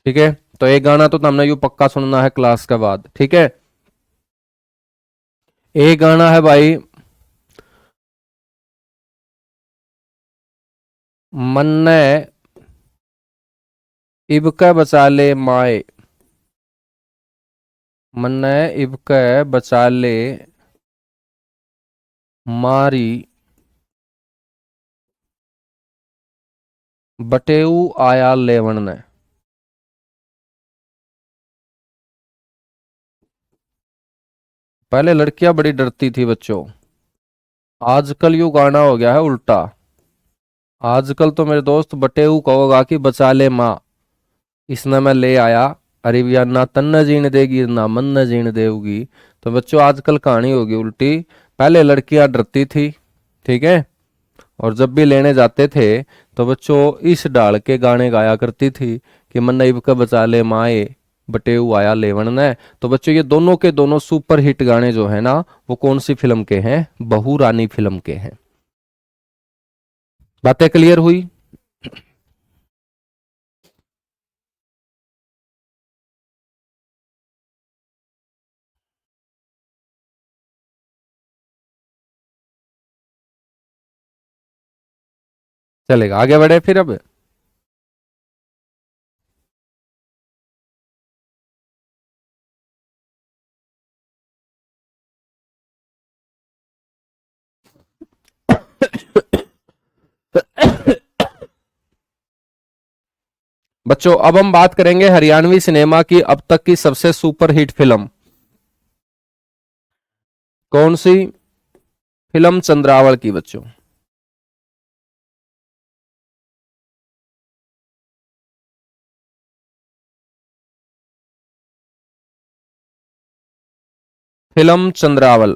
ठीक है, तो एक गाना तो हमने यू पक्का सुनना है क्लास के बाद। ठीक है, एक गाना है भाई, मन्ने इबके बचा ले माए। मन्ने इबके बचा ले मारी बटेऊ आया लेवन ने। पहले लड़कियां बड़ी डरती थी बच्चों, आजकल यू गाना हो गया है उल्टा। आजकल तो मेरे दोस्त बटेऊ कहोगा कि बचा ले माँ, इसने मैं ले आया। अरे भैया ना तन्न जीण देगी ना मन न जीण देगी। तो बच्चों आजकल कहानी होगी उल्टी। पहले लड़कियां डरती थी, ठीक है, और जब भी लेने जाते थे तो बच्चों इस डाल के गाने गाया करती थी कि मन इब का बचा ले माए बटेऊ आया लेवन ने। तो बच्चों ये दोनों के दोनों सुपर हिट गाने जो है ना वो कौन सी फिल्म के हैं? बहू रानी फिल्म के हैं। बातें क्लियर हुई? चलेगा, आगे बढ़े फिर अब। बच्चों अब हम बात करेंगे हरियाणवी सिनेमा की अब तक की सबसे सुपर हिट फिल्म। कौन सी? फिल्म चंद्रावल की बच्चों। फिल्म चंद्रावल।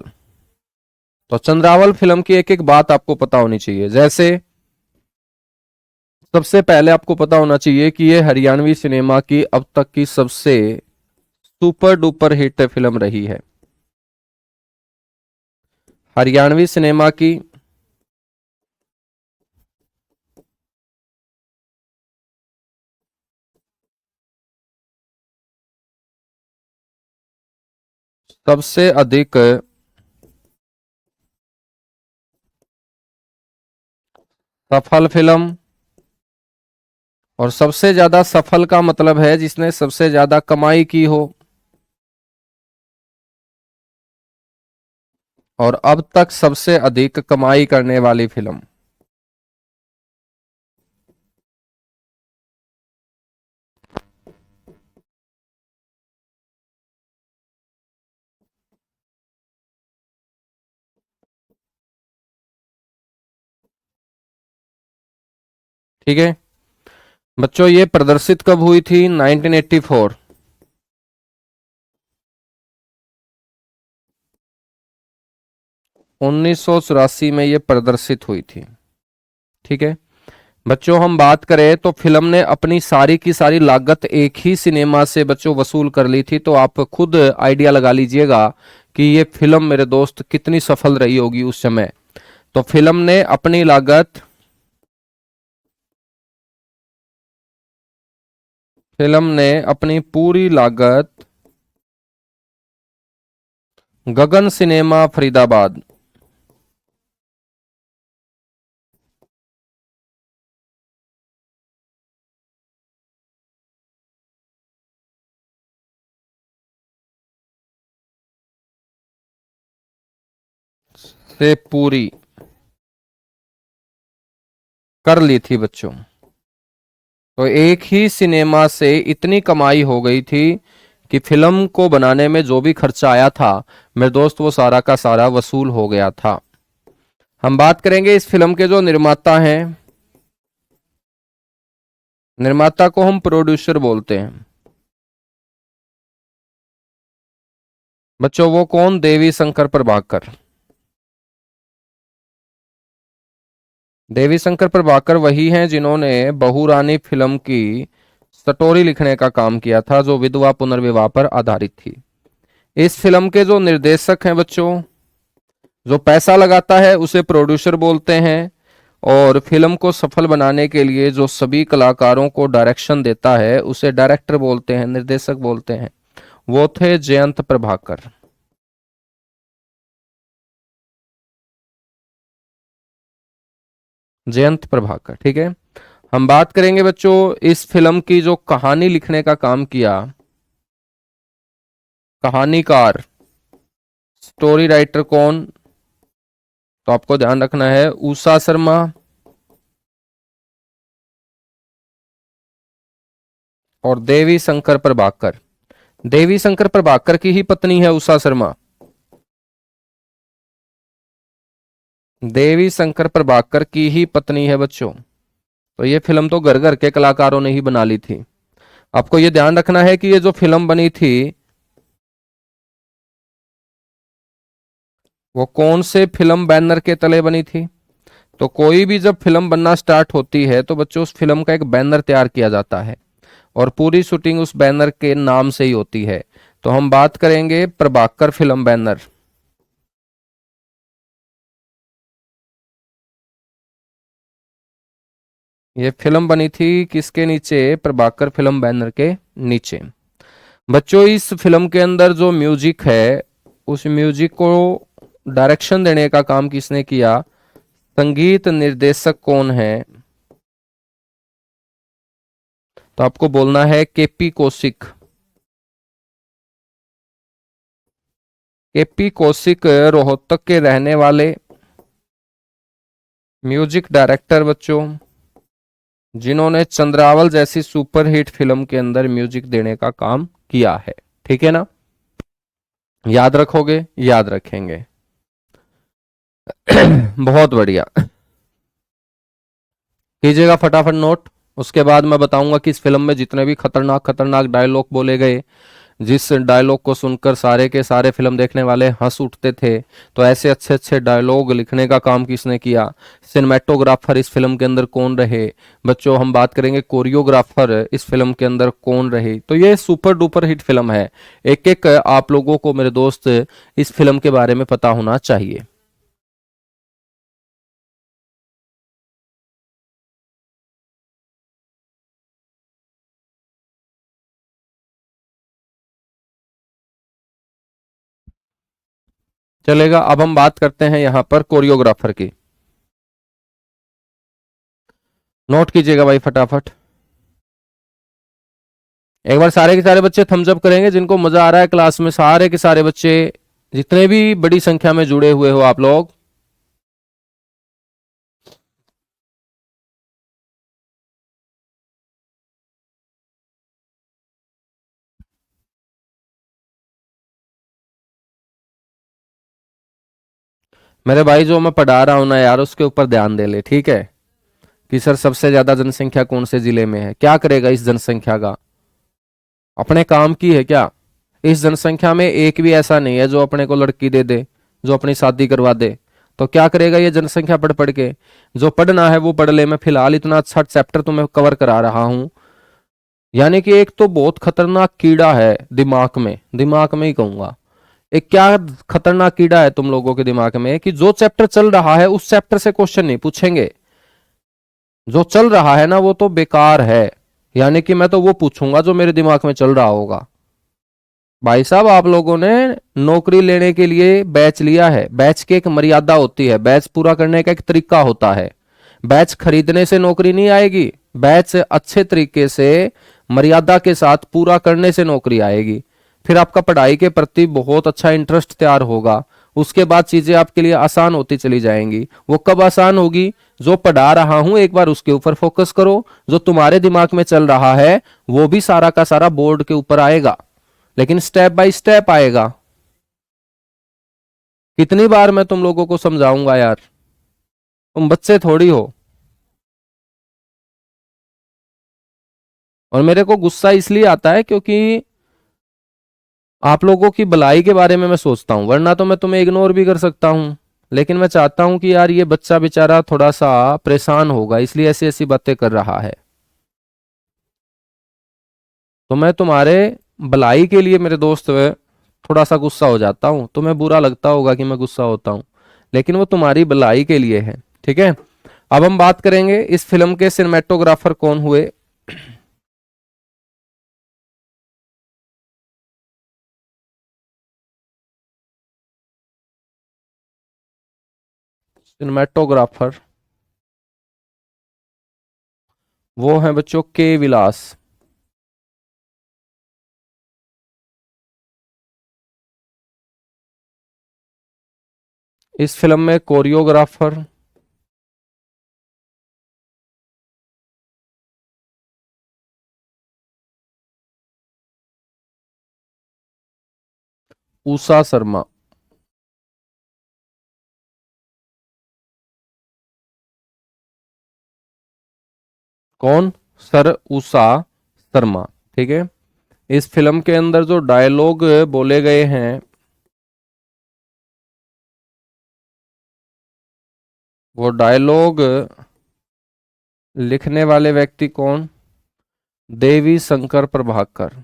तो चंद्रावल फिल्म की एक एक बात आपको पता होनी चाहिए। जैसे सबसे पहले आपको पता होना चाहिए कि ये हरियाणवी सिनेमा की अब तक की सबसे सुपर डुपर हिट फिल्म रही है। हरियाणवी सिनेमा की सबसे अधिक सफल फिल्म, और सबसे ज्यादा सफल का मतलब है जिसने सबसे ज्यादा कमाई की हो, और अब तक सबसे अधिक कमाई करने वाली फिल्म। ठीक है बच्चों, ये प्रदर्शित कब हुई थी? 1984। 1984 में ये प्रदर्शित हुई थी। ठीक है बच्चों, हम बात करें तो फिल्म ने अपनी सारी की सारी लागत एक ही सिनेमा से बच्चों वसूल कर ली थी। तो आप खुद आइडिया लगा लीजिएगा कि ये फिल्म मेरे दोस्त कितनी सफल रही होगी उस समय। तो फिल्म ने अपनी पूरी लागत गगन सिनेमा फरीदाबाद से पूरी कर ली थी बच्चों। तो एक ही सिनेमा से इतनी कमाई हो गई थी कि फिल्म को बनाने में जो भी खर्चा आया था मेरे दोस्त वो सारा का सारा वसूल हो गया था। हम बात करेंगे इस फिल्म के जो निर्माता हैं। निर्माता को हम प्रोड्यूसर बोलते हैं बच्चों। वो कौन? देवी शंकर प्रभाकर। देवी शंकर प्रभाकर वही हैं जिन्होंने बहू रानी फिल्म की स्टोरी लिखने का काम किया था, जो विधवा पुनर्विवाह पर आधारित थी। इस फिल्म के जो निर्देशक हैं बच्चों, जो पैसा लगाता है उसे प्रोड्यूसर बोलते हैं, और फिल्म को सफल बनाने के लिए जो सभी कलाकारों को डायरेक्शन देता है उसे डायरेक्टर बोलते हैं, निर्देशक बोलते हैं। वो थे जयंत प्रभाकर। जयंत प्रभाकर। ठीक है, हम बात करेंगे बच्चों इस फिल्म की जो कहानी लिखने का काम किया, कहानीकार, स्टोरी राइटर कौन? तो आपको ध्यान रखना है उषा शर्मा और देवी शंकर प्रभाकर। देवी शंकर प्रभाकर की ही पत्नी है उषा शर्मा। देवी शंकर प्रभाकर की ही पत्नी है बच्चों। तो ये फिल्म तो घर घर के कलाकारों ने ही बना ली थी। आपको ये ध्यान रखना है कि ये जो फिल्म बनी थी वो कौन से फिल्म बैनर के तले बनी थी? तो कोई भी जब फिल्म बनना स्टार्ट होती है तो बच्चों उस फिल्म का एक बैनर तैयार किया जाता है, और पूरी शूटिंग उस बैनर के नाम से ही होती है। तो हम बात करेंगे प्रभाकर फिल्म बैनर। ये फिल्म बनी थी किसके नीचे? प्रभाकर फिल्म बैनर के नीचे। बच्चों इस फिल्म के अंदर जो म्यूजिक है उस म्यूजिक को डायरेक्शन देने का काम किसने किया? संगीत निर्देशक कौन है? तो आपको बोलना है केपी कौशिक। केपी कौशिक रोहतक के रहने वाले म्यूजिक डायरेक्टर बच्चों, जिन्होंने चंद्रावल जैसी सुपरहिट फिल्म के अंदर म्यूजिक देने का काम किया है। ठीक है ना, याद रखोगे? याद रखेंगे। बहुत बढ़िया, कीजिएगा फटाफट नोट। उसके बाद मैं बताऊंगा कि इस फिल्म में जितने भी खतरनाक खतरनाक डायलॉग बोले गए, जिस डायलॉग को सुनकर सारे के सारे फिल्म देखने वाले हंस उठते थे, तो ऐसे अच्छे अच्छे डायलॉग लिखने का काम किसने किया? सिनेमेटोग्राफर इस फिल्म के अंदर कौन रहे? बच्चों हम बात करेंगे कोरियोग्राफर इस फिल्म के अंदर कौन रहे। तो ये सुपर डुपर हिट फिल्म है। एक एक आप लोगों को मेरे दोस्त इस फिल्म के बारे में पता होना चाहिए। चलेगा। अब हम बात करते हैं यहां पर कोरियोग्राफर की। नोट कीजिएगा भाई फटाफट। एक बार सारे के सारे बच्चे थम्स अप करेंगे जिनको मजा आ रहा है क्लास में, सारे के सारे बच्चे, जितने भी बड़ी संख्या में जुड़े हुए हो आप लोग। मेरे भाई जो मैं पढ़ा रहा हूं ना यार, उसके ऊपर ध्यान दे ले, ठीक है? कि सर सबसे ज्यादा जनसंख्या कौन से जिले में है, क्या करेगा इस जनसंख्या का? अपने काम की है क्या? इस जनसंख्या में एक भी ऐसा नहीं है जो अपने को लड़की दे दे, जो अपनी शादी करवा दे। तो क्या करेगा ये जनसंख्या पढ़ पढ़ के? जो पढ़ना है वो पढ़ ले। मैं फिलहाल इतना अच्छा चैप्टर तुम्हें कवर करा रहा हूं। यानी कि एक तो बहुत खतरनाक कीड़ा है दिमाग में ही कहूंगा। एक क्या खतरनाक कीड़ा है तुम लोगों के दिमाग में कि जो चैप्टर चल रहा है उस चैप्टर से क्वेश्चन नहीं पूछेंगे। जो चल रहा है ना वो तो बेकार है। यानी कि मैं तो वो पूछूंगा जो मेरे दिमाग में चल रहा होगा। भाई साहब, आप लोगों ने नौकरी लेने के लिए बैच लिया है। बैच की एक मर्यादा होती है, बैच पूरा करने का एक तरीका होता है। बैच खरीदने से नौकरी नहीं आएगी। बैच अच्छे तरीके से मर्यादा के साथ पूरा करने से नौकरी आएगी। फिर आपका पढ़ाई के प्रति बहुत अच्छा इंटरेस्ट तैयार होगा। उसके बाद चीजें आपके लिए आसान होती चली जाएंगी। वो कब आसान होगी? जो पढ़ा रहा हूं एक बार उसके ऊपर फोकस करो। जो तुम्हारे दिमाग में चल रहा है वो भी सारा का सारा बोर्ड के ऊपर आएगा, लेकिन स्टेप बाय स्टेप आएगा। कितनी बार मैं तुम लोगों को समझाऊंगा यार, तुम बच्चे थोड़ी हो। और मेरे को गुस्सा इसलिए आता है क्योंकि आप लोगों की भलाई के बारे में मैं सोचता हूं, वरना तो मैं तुम्हें इग्नोर भी कर सकता हूं। लेकिन मैं चाहता हूं कि यार ये बच्चा बेचारा थोड़ा सा परेशान होगा, इसलिए ऐसी ऐसी बातें कर रहा है। तो मैं तुम्हारे भलाई के लिए मेरे दोस्त थोड़ा सा गुस्सा हो जाता हूं। तुम्हें बुरा लगता होगा कि मैं गुस्सा होता हूं, लेकिन वो तुम्हारी भलाई के लिए है, ठीक है? अब हम बात करेंगे इस फिल्म के सिनेमेटोग्राफर कौन हुए। सिनेमेटोग्राफर वो है बच्चों के विलास। इस फिल्म में कोरियोग्राफर उषा शर्मा। कौन? सर उषा शर्मा, ठीक है। इस फिल्म के अंदर जो डायलॉग बोले गए हैं वो डायलॉग लिखने वाले व्यक्ति कौन? देवी शंकर प्रभाकर।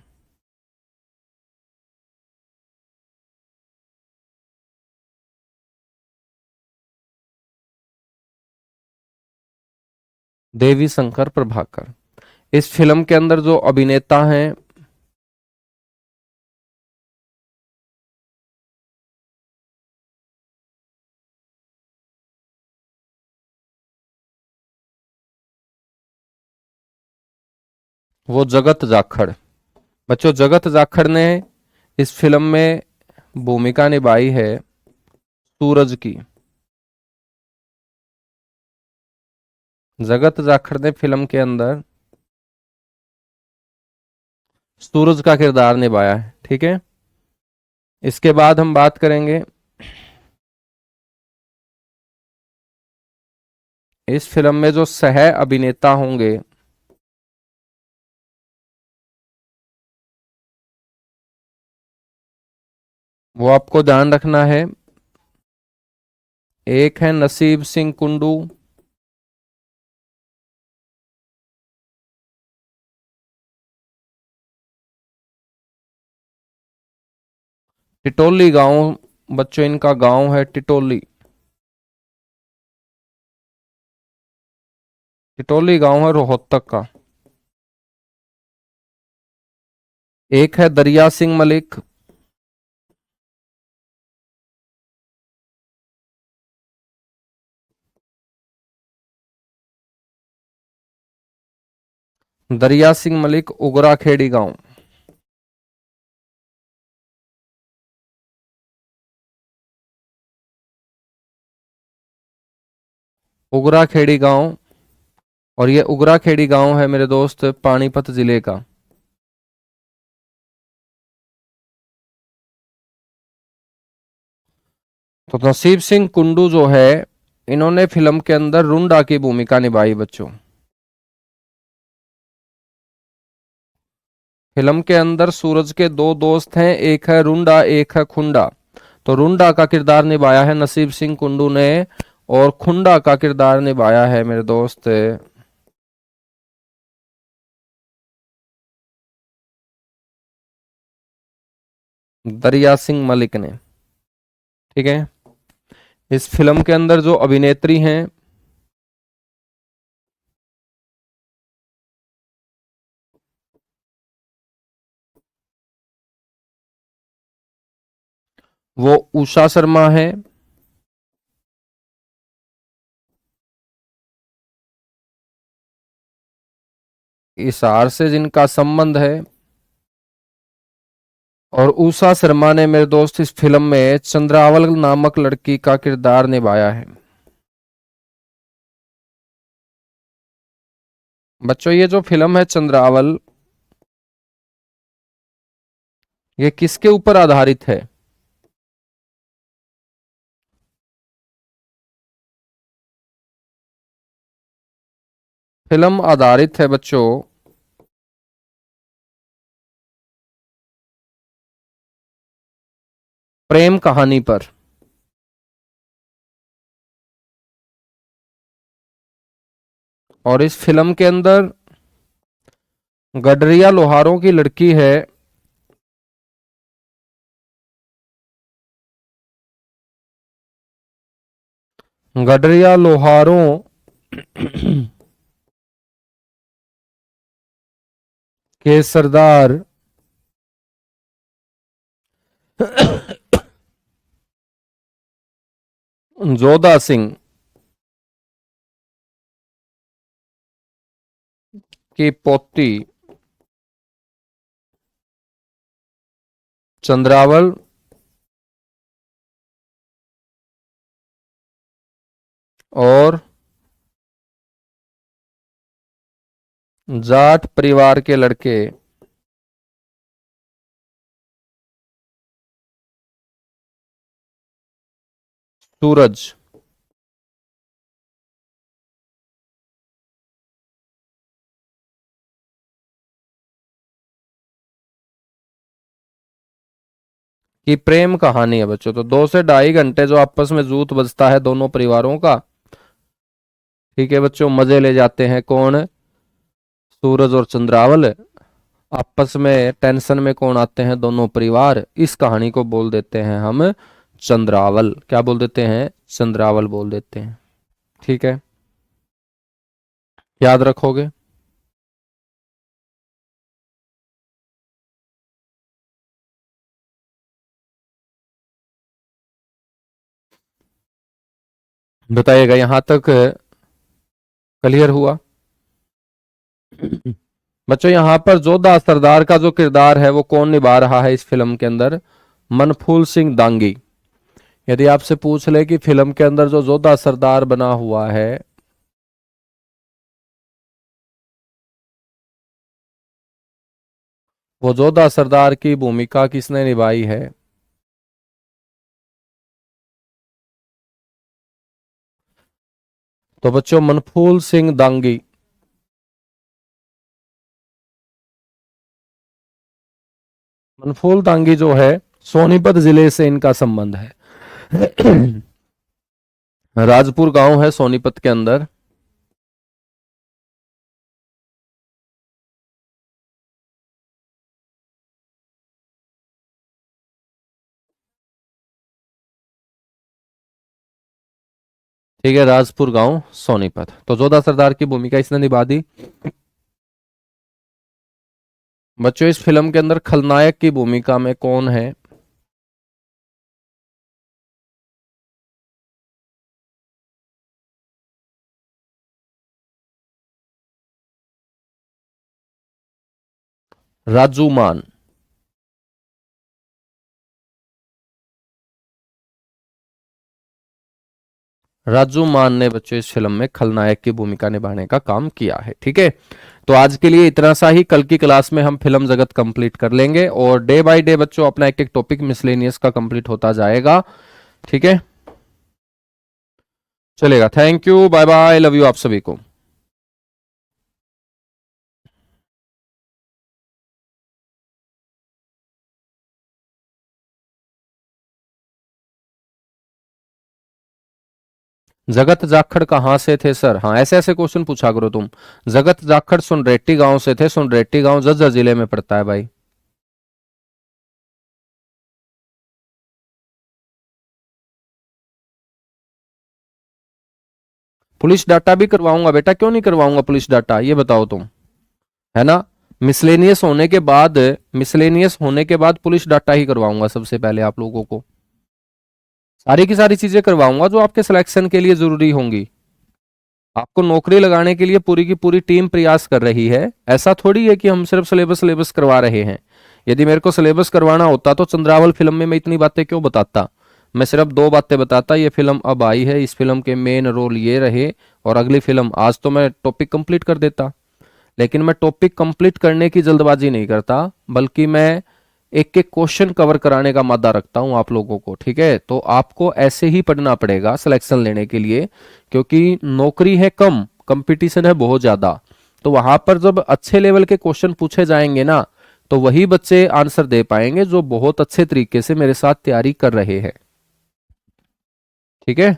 देवी शंकर प्रभाकर। इस फिल्म के अंदर जो अभिनेता हैं वो जगत जाखड़। बच्चों, जगत जाखड़ ने इस फिल्म में भूमिका निभाई है सूरज की। जगत जाखड़ ने फिल्म के अंदर सूरज का किरदार निभाया है, ठीक है। इसके बाद हम बात करेंगे इस फिल्म में जो सह अभिनेता होंगे वो आपको ध्यान रखना है। एक है नसीब सिंह कुंडू, टिटोली गांव। बच्चों इनका गांव है टिटोली। टिटोली गांव है रोहतक का। एक है दरिया सिंह मलिक। दरिया सिंह मलिक, उगरा खेड़ी गांव। उगरा खेड़ी गांव, और ये उगरा खेड़ी गांव है मेरे दोस्त पानीपत जिले का। तो नसीब सिंह कुंडू जो है, इन्होंने फिल्म के अंदर रुंडा की भूमिका निभाई बच्चों। फिल्म के अंदर सूरज के दो दोस्त हैं, एक है रुंडा एक है खुंडा। तो रुंडा का किरदार निभाया है नसीब सिंह कुंडू ने, और खुंडा का किरदार निभाया है मेरे दोस्त दरिया सिंह मलिक ने। ठीक है। इस फिल्म के अंदर जो अभिनेत्री हैं, वो उषा शर्मा है, इसार से जिनका संबंध है। और उषा शर्मा ने मेरे दोस्त इस फिल्म में चंद्रावल नामक लड़की का किरदार निभाया है। बच्चों ये जो फिल्म है चंद्रावल, ये किसके ऊपर आधारित है? फिल्म आधारित है बच्चों प्रेम कहानी पर। और इस फिल्म के अंदर गडरिया लोहारों की लड़की है, गडरिया लोहारों के सरदार जोधा सिंह की पोती चंद्रावल और जाट परिवार के लड़के सूरज की प्रेम कहानी है बच्चों। तो 2 से 2.5 घंटे जो आपस में जूत बजता है दोनों परिवारों का। ठीक है बच्चों, मजे ले जाते हैं कौन? सूरज और चंद्रावल। आपस में टेंशन में कौन आते हैं? दोनों परिवार। इस कहानी को बोल देते हैं हम चंद्रावल। क्या बोल देते हैं? चंद्रावल बोल देते हैं। ठीक है, याद रखोगे। बताइएगा यहां तक क्लियर हुआ? बच्चों यहाँ पर जोधा सरदार का जो किरदार है वो कौन निभा रहा है इस फिल्म के अंदर? मनफूल सिंह दांगी। यदि आपसे पूछ ले कि फिल्म के अंदर जो जोधा सरदार बना हुआ है, वो जोधा सरदार की भूमिका किसने निभाई है? तो बच्चों मनफूल सिंह दांगी। मनफूल दांगी जो है, सोनीपत जिले से इनका संबंध है। राजपुर गांव है सोनीपत के अंदर। ठीक है, राजपुर गांव सोनीपत। तो जोधा सरदार की भूमिका इसने निभा दी। बच्चों इस फिल्म के अंदर खलनायक की भूमिका में कौन है? राजूमान। राजूमान ने बच्चों इस फिल्म में खलनायक की भूमिका निभाने का काम किया है। ठीक है, तो आज के लिए इतना सा ही। कल की क्लास में हम फिल्म जगत कंप्लीट कर लेंगे और डे बाय डे बच्चों अपना एक एक टॉपिक मिसलेनियस का कंप्लीट होता जाएगा। ठीक है, चलेगा। Thank you, bye bye, love you आप सभी को। जगत जाखड़ कहाँ से थे सर? हाँ, ऐसे ऐसे क्वेश्चन पूछा करो तुम। जगत जाखड़ सुनरेड्डी गांव से थे। सुनरेड्डी गांव जज्जर जिले में पड़ता है भाई। पुलिस डाटा भी करवाऊंगा बेटा, क्यों नहीं करवाऊंगा पुलिस डाटा, ये बताओ तुम, है ना। मिसलेनियस होने के बाद, मिसलेनियस होने के बाद पुलिस डाटा ही करवाऊंगा सबसे पहले आप लोगों को। सारी की सारी चीजें करवाऊंगा जो आपके सिलेक्शन के लिए जरूरी होंगी। आपको नौकरी लगाने के लिए पूरी की पूरी टीम प्रयास कर रही है। ऐसा थोड़ी है कि हम सिर्फ सिलेबस सिलेबस करवा रहे हैं। यदि मेरे को सिलेबस करवाना होता तो चंद्रावल फिल्म में मैं इतनी बातें क्यों बताता। मैं सिर्फ दो बातें बताता, ये फिल्म अब आई है, इस फिल्म के मेन रोल ये रहे, और अगली फिल्म, आज तो मैं टॉपिक कंप्लीट कर देता। लेकिन मैं टॉपिक कंप्लीट करने की जल्दबाजी नहीं करता, बल्कि मैं एक एक क्वेश्चन कवर कराने का मादा रखता हूं आप लोगों को। ठीक है, तो आपको ऐसे ही पढ़ना पड़ेगा सिलेक्शन लेने के लिए, क्योंकि नौकरी है कम, कंपटीशन है बहुत ज्यादा। तो वहां पर जब अच्छे लेवल के क्वेश्चन पूछे जाएंगे ना, तो वही बच्चे आंसर दे पाएंगे जो बहुत अच्छे तरीके से मेरे साथ तैयारी कर रहे हैं। ठीक है।